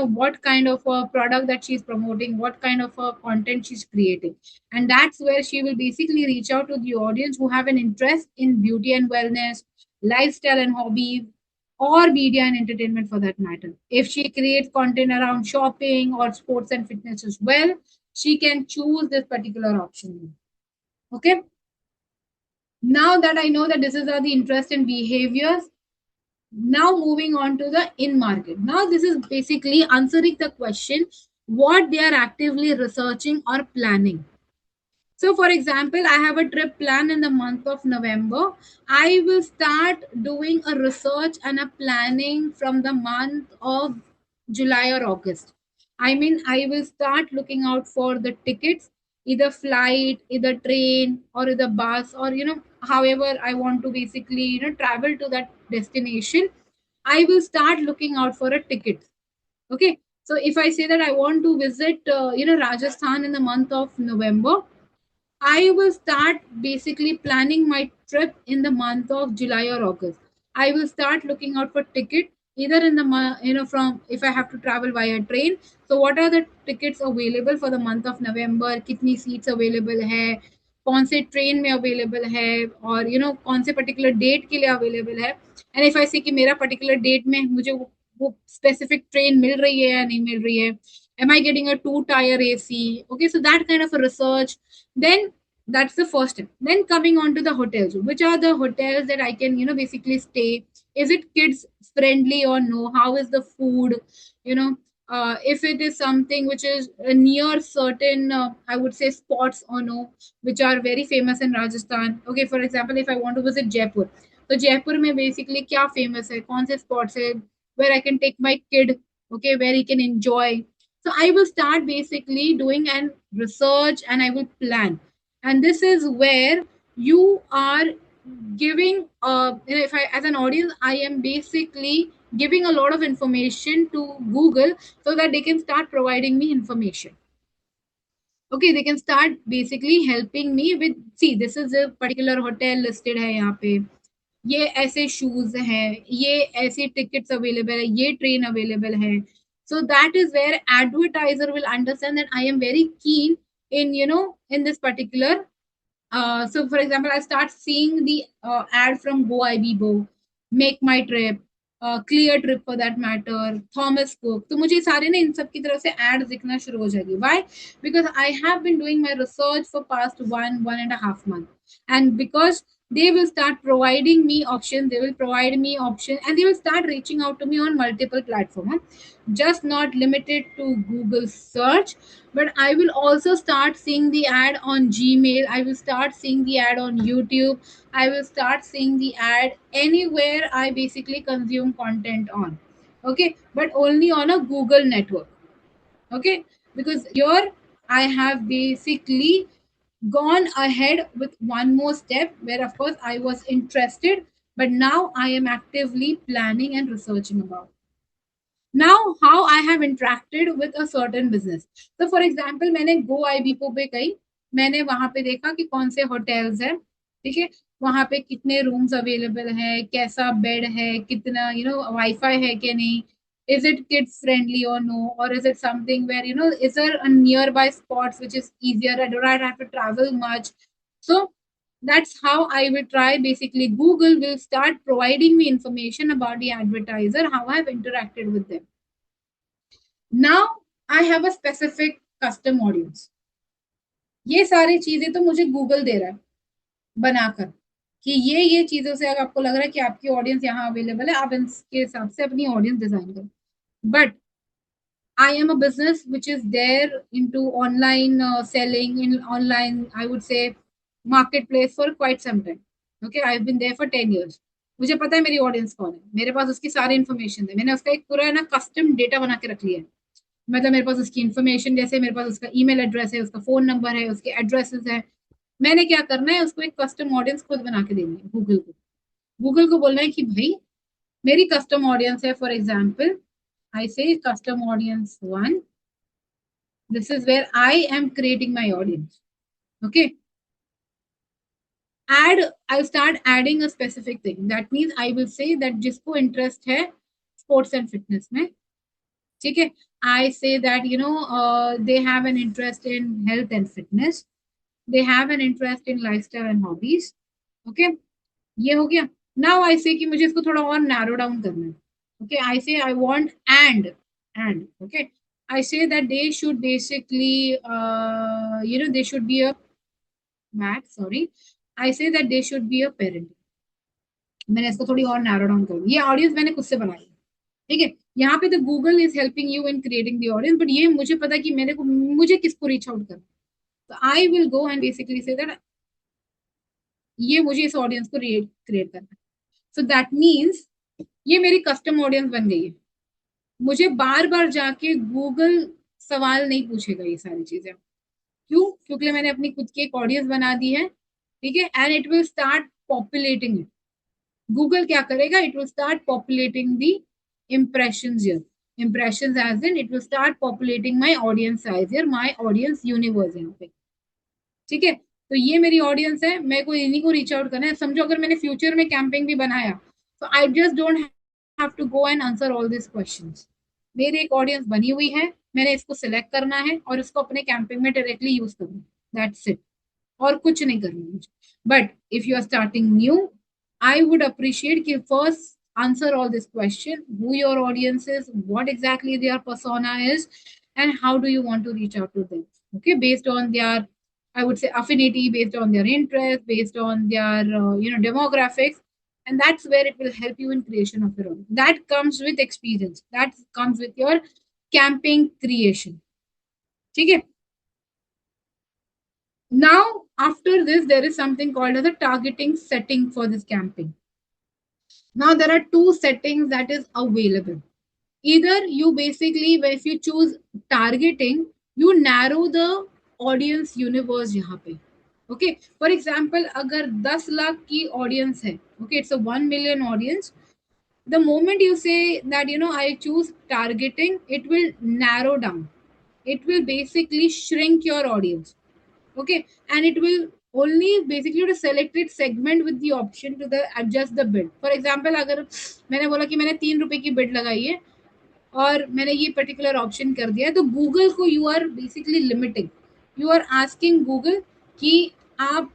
what kind of a product that she's promoting, what kind of a content she's creating. And that's where she will basically reach out to the audience who have an interest in beauty and wellness, lifestyle and hobbies, or media and entertainment for that matter. If she creates content around shopping or sports and fitness as well, she can choose this particular option. Okay, now that I know that this is the interest and behaviors, now moving on to the in market. Now this is basically answering the question what they are actively researching or planning. So for example, I have a trip plan in the month of November. I will start doing a research and a planning from the month of July or August. I mean, I will start looking out for the tickets, either flight, either train, or either bus, or however I want to basically travel to that destination. I will start looking out for a ticket. Okay, so if I say that I want to visit Rajasthan in the month of November, I will start basically planning my trip in the month of July or August. I will start looking out for ticket either in the from if I have to travel via train. So what are the tickets available for the month of November? कितनी seats available है? कौन से train में available है? और कौन से particular date के लिए available है? And if I say कि मेरा particular date में मुझे वो specific train मिल रही है या नहीं मिल रही है? Am I getting a 2-tier AC? Okay, so that kind of a research. Then that's the first step. Then coming on to the hotels, which are the hotels that I can basically stay? Is it kids friendly or no? How is the food? If it is something which is near certain I would say spots or no, which are very famous in Rajasthan. Okay, for example, if I want to visit Jaipur, so Jaipur में basically क्या famous है, कौन से spots है where I can take my kid, okay, where he can enjoy. So I will start basically doing an research and I will plan. And this is where you are giving if I as an audience, I am basically giving a lot of information to Google so that they can start providing me information. Okay, they can start basically helping me with, see, this is a particular hotel listed है यहाँ पे, ये ऐसे shoes हैं, ये ऐसे tickets available है, ये ट्रेन अवेलेबल है. So that is where advertiser will understand that I am very keen in, in this particular. So for example, I start seeing the ad from Go Ibibo, Make My Trip, Clear Trip for that matter, Thomas Cook. तो मुझे सारे ना इन सब की तरफ से ads दिखना शुरू हो जाएगी. Why? Because I have been doing my research for past 1.5 months, and because they will start providing me options, they will provide me options, and they will start reaching out to me on multiple platforms, just not limited to Google search, but I will also start seeing the ad on Gmail, I will start seeing the ad on YouTube, I will start seeing the ad anywhere I basically consume content on. Okay, but only on a Google network. Okay, because here I have basically gone ahead with one more step where of course I was interested, but now I am actively planning and researching about. Now how I have interacted with a certain business. So for example, मैंने Go Ibibo पे गई, मैंने वहां पे देखा कि कौन से hotels है, ठीक है, वहां पे कितने rooms available है, कैसा bed है, कितना Wi-Fi है कि नहीं, is it kids friendly or no, or is it something where is there a nearby spots which is easier, I don't have to travel much. So that's how I will try. Basically, Google will start providing me information about the advertiser, how I've interacted with them. Now I have a specific custom audience. ये सारी चीजें तो मुझे Google दे रहा है बनाकर कि ये चीजों से अगर आपको लग रहा है कि आपकी ऑडियंस यहाँ अवेलेबल है, आप इसके हिसाब से अपनी ऑडियंस डिजाइन करो. But I am a business which is there into online selling, in online, I would say, marketplace for quite some time. Okay, I've been there for 10 years. मुझे पता है मेरी ऑडियंस कौन है, मेरे पास उसकी सारी इन्फॉर्मेशन है, मैंने उसका एक पूरा ना कस्टम डेटा बना के रख लिया है. मतलब मेरे पास उसकी इन्फॉर्मेशन, जैसे मेरे पास उसका ईमेल एड्रेस है, उसका फोन नंबर है, उसके एड्रेसेस है. मैंने क्या करना है, उसको एक कस्टम ऑडियंस खुद बना के देनी है गूगल को बोलना है कि भाई मेरी कस्टम ऑडियंस है. For example, I say custom audience 1. This is where I am creating my audience. Okay. I'll start adding a specific thing. That means I will say that जिसको interest है sports and fitness में, ठीक है. I say that they have an interest in health and fitness. They have an interest in lifestyle and hobbies. Okay. ये हो गया. Now I say कि मुझे इसको थोड़ा और narrow down करना है. Okay, I say I want and okay, I say that they should basically they should be a I say that they should be a parent. मैंने इसको थोड़ी और नैरो डाउन कर दी. ये ऑडियंस मैंने खुद से बनाई, ठीक है. यहाँ पे तो Google is helping you in creating the audience, but ये मुझे पता है कि मुझे किसको रीच आउट करना. तो I will go and basically say that ये मुझे इस ऑडियंस को क्रिएट करना है. सो दैट मीन्स ये मेरी कस्टम ऑडियंस बन गई है. मुझे बार बार जाके गूगल सवाल नहीं पूछेगा ये सारी चीजें. क्यों? क्योंकि मैंने अपनी खुद की एक ऑडियंस बना दी है, ठीक है. And it will start populating it. Google क्या करेगा? It will start populating the impressions here. Impressions as in it will start populating my audience size here, my audience universe यहाँ पे, ठीक है. तो ये मेरी ऑडियंस है, मैं कोई इन्हीं को रीच आउट करना है. समझो अगर मैंने फ्यूचर में कैंपेन भी बनाया तो I just don't have to go and answer all this questions. मेरी एक ऑडियंस बनी हुई है, मैंने इसको सिलेक्ट करना है और इसको अपने कैंपेन में डायरेक्टली यूज करना है. That's it. और कुछ नहीं करना मुझे. But if you are starting new, I would appreciate कि first answer all this question, who your audience is, what exactly their persona is, and how do you want to reach out to them. Okay, based on their, I would say, affinity, based on their interest, based on their demographics, and that's where it will help you in creation of your own. That comes with experience, that comes with your campaign creation. Okay. Now after this, there is something called as a targeting setting for this campaign. Now there are two settings that is available. Either you basically, if you choose targeting, you narrow the audience universe यहाँ पे. Okay, for example, अगर 10 लाख की audience है, okay, it's a 1 million audience. The moment you say that I choose targeting, it will narrow down. it will basically shrink your audience. Okay, and it will only basically to select it segment with the option to the adjust the bid. For example, अगर मैंने बोला कि मैंने 3 रुपए की bid लगाई है और मैंने ये पर्टिकुलर ऑप्शन कर दिया है, तो गूगल को you are basically limiting, you are asking Google कि आप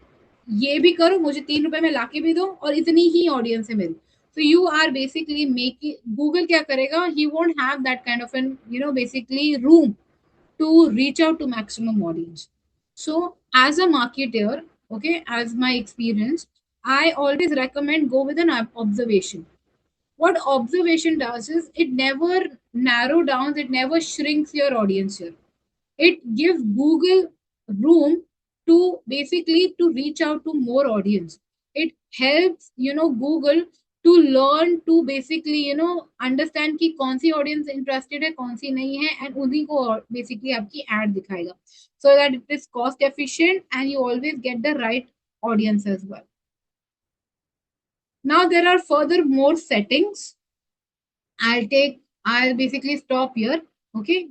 ये भी करो, मुझे 3 रुपए में लाके भी दो और इतनी ही ऑडियंस है मेरी. So you are basically making, Google क्या करेगा, he won't have that kind of an basically room to reach out to maximum audience. So as a marketer, okay, as my experience, I always recommend go with an observation. What observation does is it never narrow down, it never shrinks your audience here. It gives Google room to basically to reach out to more audience. It helps Google to learn to basically understand कि कौन सी audience interested है, कौन सी नहीं है, and उन्हीं को basically आपकी ad दिखाएगा, so that it is cost efficient and you always get the right audience as well. Now there are further more settings. I'll basically stop here. Okay,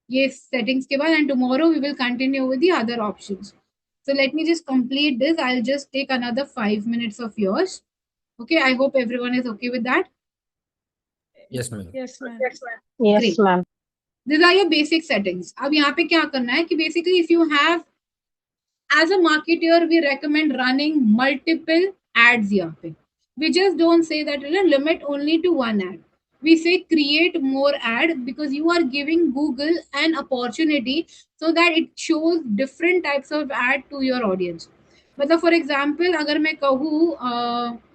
yes, settings ke baad, and tomorrow we will continue with the other options. So let me just complete this. I'll just take another 5 minutes of yours. Okay, I hope everyone is okay with that. Yes, ma'am. Yes, ma'am. Yes, Great. ma'am. These are your basic settings. अब यहाँ पे क्या करना है कि basically if you have, as a marketer, we recommend running multiple ads यहाँ पे. We just don't say that limit only to one ad. We say create more ad, because you are giving Google an opportunity so that it shows different types of ad to your audience. मतलब for example, अगर मैं कहूँ,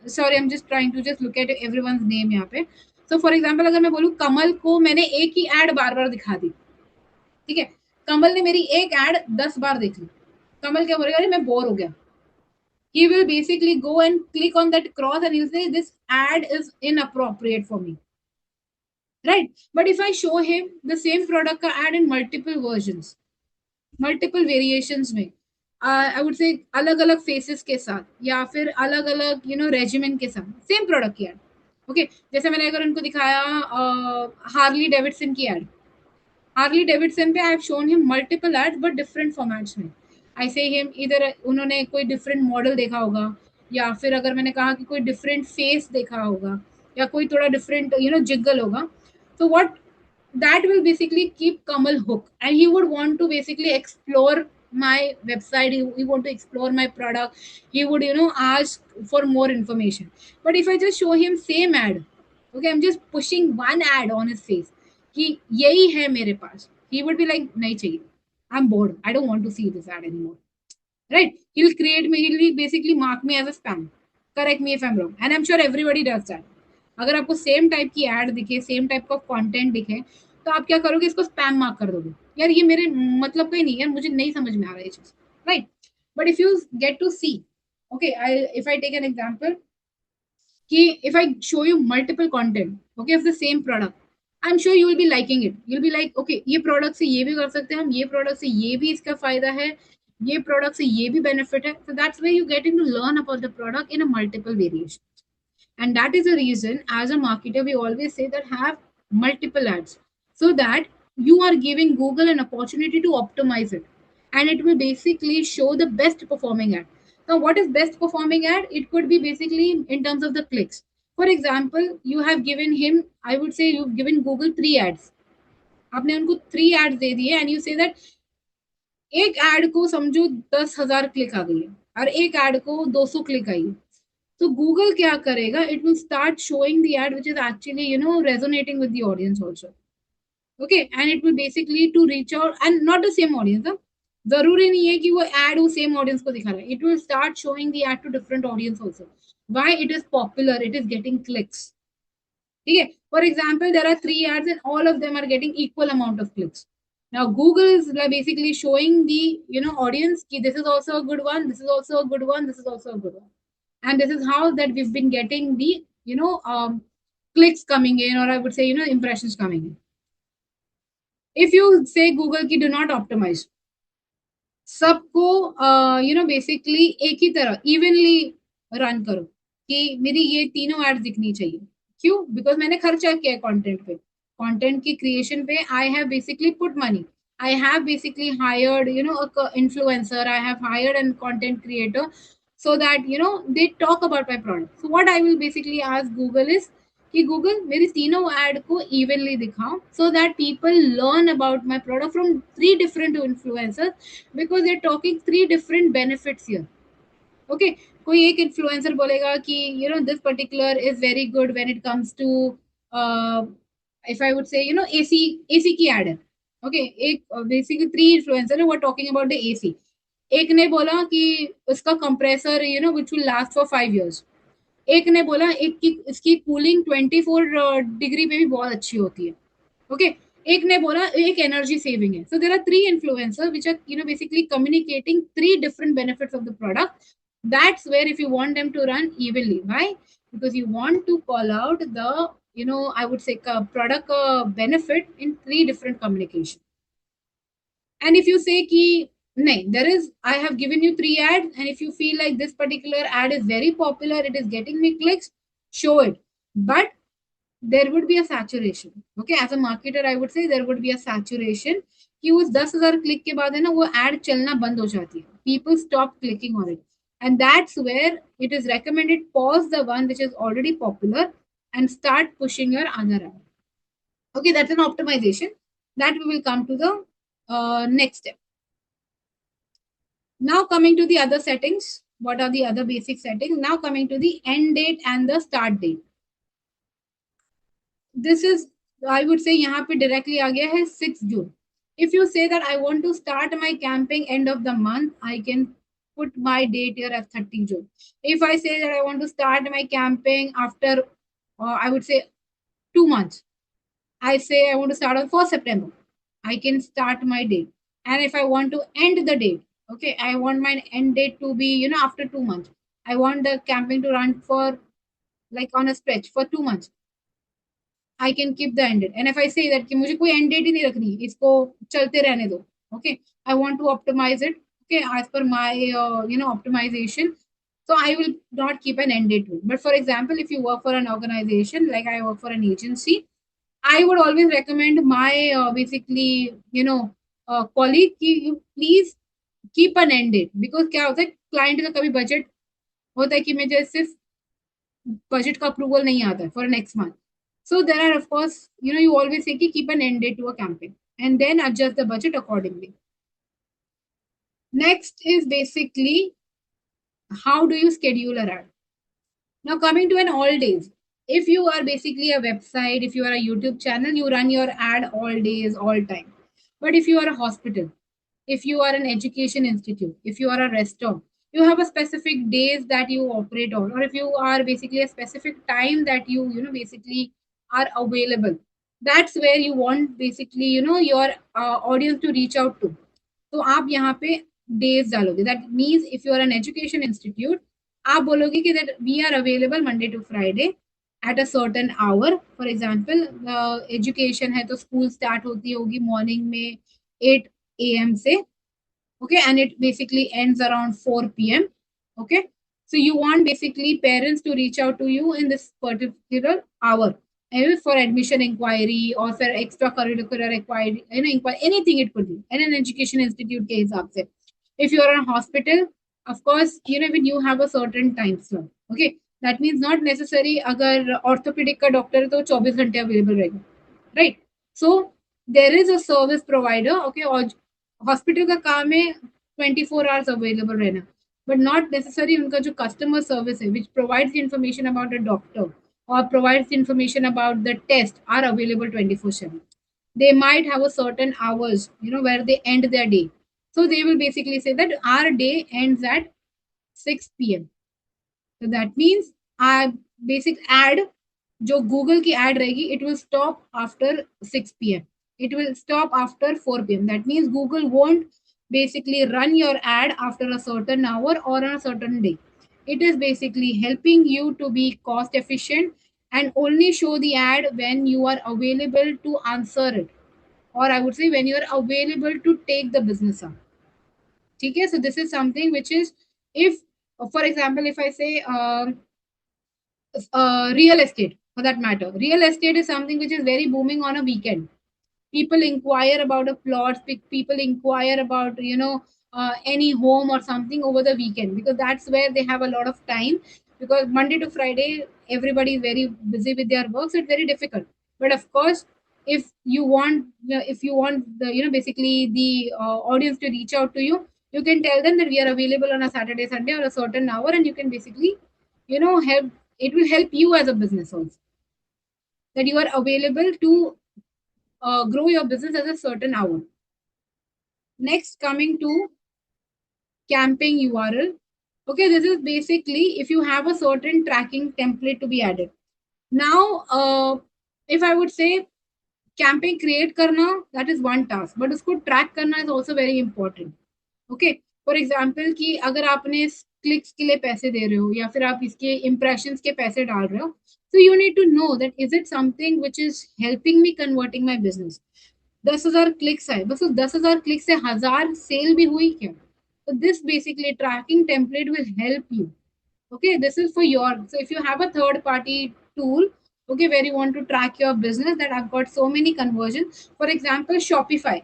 sorry, I'm just trying to just look at everyone's name यहाँ पे. So for example, अगर मैं बोलूँ कमल को मैंने एक ही ad बार बार दिखा दी, ठीक है, कमल ने मेरी एक ad 10 बार देख ली, कमल क्या बोलेगा, अरे मैं बोर हो गया. He will basically go and click on that cross and he'll say this ad is inappropriate for me, right? But if I show him the same product ka ad in multiple versions, multiple variations में, I would say अलग अलग faces के साथ या फिर अलग अलग regimen के साथ same product की ad. Okay, जैसे मैंने अगर उनको दिखाया हार्ली डेविडसन की ad, हार्ली डेविडसन पे I have shown him multiple ads but different formats में. I say him इधर उन्होंने कोई different model देखा होगा, या फिर अगर मैंने कहा कि कोई different face देखा होगा, या कोई थोड़ा different jiggle होगा. So what that will basically keep Kamal hooked, and he would want to basically explore my website, he want to explore my product, he would ask for more information. But if I just show him same ad, okay, I'm just pushing one ad on his face कि यही है मेरे पास, he would be like नहीं चाहिए, I'm bored, I don't want to see this ad anymore, right? He'll basically mark me as a spam. Correct me if I'm wrong, and I'm sure everybody does that. अगर आपको same type की add दिखे, same type का content दिखे, तो आप क्या करोगे, इसको स्पैम मार्क कर दोगे, यार ये मेरे मतलब का ही नहीं है, मुझे नहीं समझ में आ रहा है ये चीज, right? But if you get to see, okay, if I take an example कि if I show you multiple content, okay, of the same product, I am sure you will be liking it, you will be like okay, ये product से ये भी कर सकते हैं हम, ये प्रोडक्ट से ये भी इसका फायदा है, ये प्रोडक्ट से ये भी बेनिफिट है. So that's where you getting to learn about the product in a multiple variation. And that is the reason, as a marketer, we always say that have multiple ads, so that you are giving Google an opportunity to optimize it, and it will basically show the best performing ad. Now, what is best performing ad? It could be basically in terms of the clicks. For example, you have given him, I would say you've given Google 3 ads. आपने उनको 3 ads दे दिए, and you say that एक ad को समझो 10,000 click आ गई है और एक ad को 200 क्लिक आई है. So Google क्या करेगा? It will start showing the ad which is actually resonating with the audience also. Okay, and it will basically to reach out, and not the same audience. जरूरी नहीं है कि वो ad वो same audience को दिखा रहा है. It will start showing the ad to different audience also. Why? It is popular. It is getting clicks. ठीक है? For example, there are 3 ads and all of them are getting equal amount of clicks. Now Google is basically showing the audience कि this is also a good one, this is also a good one, this is also a good one. And this is how that we've been getting the clicks coming in, or I would say impressions coming in. If you say Google ki do not optimize, सबको basically एक ही तरह evenly run करो कि मेरी ये तीनों ads दिखनी चाहिए. क्यों? Because मैंने खर्चा किया है content पे, content की creation पे I have basically put money. I have basically hired, a influencer. I have hired a content creator so that, they talk about my product. So what I will basically ask Google is कि Google मेरी तीनों ad को evenly दिखाओ so that people learn about my product from 3 different influencers because they're talking 3 different benefits here. Okay, कोई एक influencer बोलेगा कि this particular is very good when it comes to if I would say AC की ad है. Okay, एक basically 3 influencers were talking about the AC. एक ने बोला कि उसका compressor which will last for 5 years. एक ने बोला एक की इसकी कूलिंग 24 डिग्री पे भी बहुत अच्छी होती है. ओके, एक ने बोला एक एनर्जी सेविंग है. So there are 3 influencers which are basically communicating 3 different benefits of the product. That's where if you want them to run evenly. Why? Because you want to call out the I would say product benefit in 3 different communication. And if you say ki there is, I have given you 3 ads, and if you feel like this particular ad is very popular, it is getting me clicks, show it. But there would be a saturation. Okay, as a marketer I would say there would be a saturation कि उस 10,000 click के बाद है ना वो add चलना बंद हो जाती है. People stop clicking on it, and that's where it is recommended pause the one which is already popular and start pushing your other ad. Okay, that's an optimization that we will come to the next step. Now coming to the other settings, what are the other basic settings? Now coming to the end date and the start date. This is, I would say, यहाँ पे directly आ गया है 6 June. If you say that I want to start my camping end of the month, I can put my date here as 30 June. If I say that I want to start my camping after, I would say 2 months, I say I want to start on 1st September, I can start my date. And if I want to end the date, okay, I want my end date to be, after 2 months. I want the camping to run for like on a stretch for 2 months. I can keep the end date. And if I say that कि मुझे कोई end date ही नहीं रखनी, इसको चलते रहने दो, okay, I want to optimize it, okay, as per my optimization, so I will not keep an end date to it. But for example, if you work for an organization, like I work for an agency, I would always recommend my basically colleague कि you please keep an end date, because क्या होता है client का कभी budget होता है कि मुझे सिर्फ budget का approval नहीं आता है for next month. So there are, of course, you always say keep an end date to a campaign and then adjust the budget accordingly. Next is basically how do you schedule an ad. Now coming to an all days. If you are basically a website, if you are a YouTube channel, you run your ad all days, all time. But if you are a hospital, if you are an education institute, if you are a restaurant, you have a specific days that you operate on, or if you are basically a specific time that you basically are available, that's where you want basically your audience to reach out to. तो आप यहाँ पे days डालोगे. That means if you are an education institute, आप बोलोगे कि that we are available Monday to Friday at a certain hour. For example, education है तो school start होती होगी morning में 8 AM से, okay, and it basically ends around 4 PM. Okay, so you want basically parents to reach out to you in this particular hour, for admission inquiry or for extracurricular inquiry, anything it could be, and an education institute के हिसाब से. If you are in a hospital, of course, when you have a certain time slot. Okay, that means not necessary अगर orthopedic का doctor है तो 24 घंटे available रहेगा, right? So there is a service provider, okay, और hospital का काम है 24 hours available रहना, but not necessary उनका जो customer service है, which provides the information about a doctor or provides information about the test, are available 24/7. They might have a certain hours, where they end their day. So they will basically say that our day ends at 6 PM. So that means our basic ad, जो Google की ad रहेगी, it will stop after 6 PM. It will stop after 4 PM. That means Google won't basically run your ad after a certain hour or on a certain day. It is basically helping you to be cost efficient and only show the ad when you are available to answer it, or I would say when you are available to take the business up. Okay, so this is something which is, if for example, if I say real estate, for that matter, real estate is something which is very booming on a weekend. people inquire about a plot, people inquire about, any home or something over the weekend, because that's where they have a lot of time, because Monday to Friday everybody is very busy with their work, so it's very difficult. But of course, if you want, if you want the, basically the audience to reach out to you, you can tell them that we are available on a Saturday, Sunday, or a certain hour, and you can basically, help. It will help you as a business also, that you are available to grow your business at a certain hour. Next, coming to camping URL. Okay, this is basically if you have a certain tracking template to be added. Now, if I would say camping create karna, that is one task, but usko track karna is also very important. Okay, for example कि अगर आपने clicks के लिए पैसे दे रहे हो या फिर आप इसके impressions के पैसे डाल रहे हो, so you need to know that is it something which is helping me converting my business. 10,000 clicks आए, बस उस 10,000 क्लिक से 1000 सेल भी हुई क्या? So this basically tracking template will help you. Okay, this is for your, so if you have a third party tool, okay, where you want to track your business, that I've got so many conversions. For example, Shopify,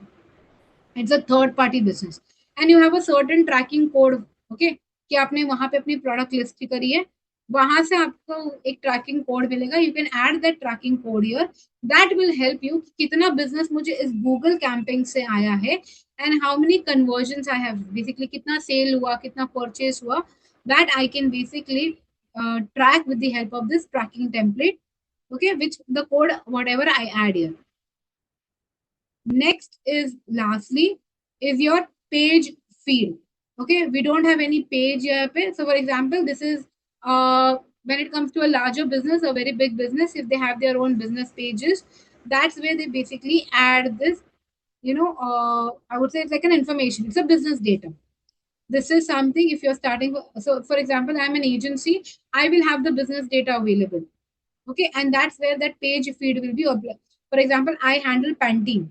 it's a third party business, and you have a certain tracking code. Okay, कि आपने वहां पे अपनी product list करी है, वहां से आपको एक ट्रैकिंग कोड मिलेगा. You can add that tracking code here. That will help you कितना बिजनेस मुझे इस गूगल कैंपिंग से आया है, and how many conversions I have, basically कितना सेल हुआ, कितना परचेज हुआ. That I can basically track with the help of this tracking template. Okay, which the code whatever I add here. Next is lastly is your page feed. Okay, we don't have any page here. So for example, this is when it comes to a larger business, a very big business, if they have their own business pages, that's where they basically add this, I would say it's like an information, it's a business data. This is something if you're starting, so for example, I'm an agency, I will have the business data available. Okay, and that's where that page feed will be. For example, I handle Pantene,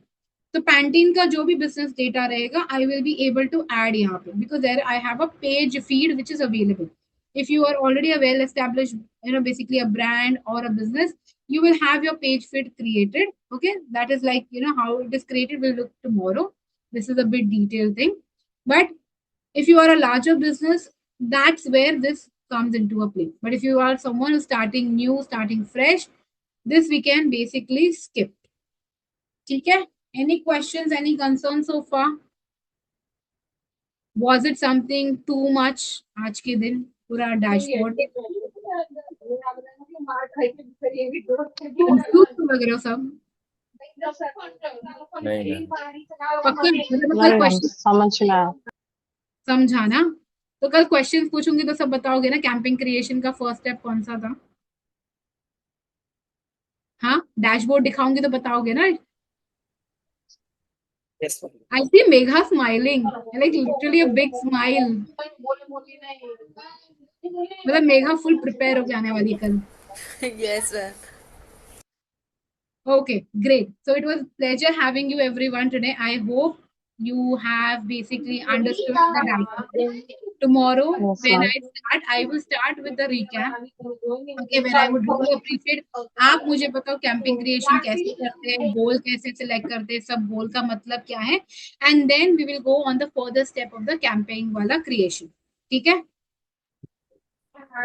so Pantene का जो भी business data रहेगा, I will be able to add यहाँ पे, because there I have a page feed which is available. If you are already a well established, basically a brand or a business, you will have your page feed created. Okay, that is like, how it is created will look tomorrow. This is a bit detailed thing, but if you are a larger business, that's where this comes into a play. But if you are someone who's starting new, starting fresh, this we can basically skip. Okay? Any questions, any concerns so far? Was it something too much? आज के दिन पूरा dashboard. Confused तो लग रहे हो सब? नहीं पक्का मतलब कल क्वेश्चन समझा ना? तो कल क्वेश्चन पूछूंगी तो सब बताओगे ना? कैंपिंग क्रिएशन का फर्स्ट स्टेप कौन सा था? हाँ, डैशबोर्ड दिखाऊंगी तो बताओगे ना? Yes, sir. I see Megha smiling, like literally a big smile. मतलब मेघा फुल प्रिपेयर हो जाने वाली कल. Yes, ma'am. Okay, great. So it was pleasure having you everyone today. I hope you have basically understood the diagram. Tomorrow, when I start, I will start with the recap. Okay, where I would really appreciate आप मुझे बताओ camping creation कैसे करते हैं, गोल कैसे select करते हैं, सब गोल का मतलब क्या है, and then we will go on the further step of the campaign वाला क्रिएशन. ठीक है?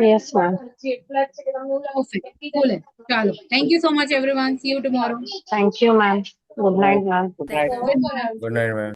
Yes, ma'am. Perfect. Cool है. चलो, thank you so much everyone. See you tomorrow. Thank you, ma'am. Good night, ma'am. Good night. Good night, ma'am.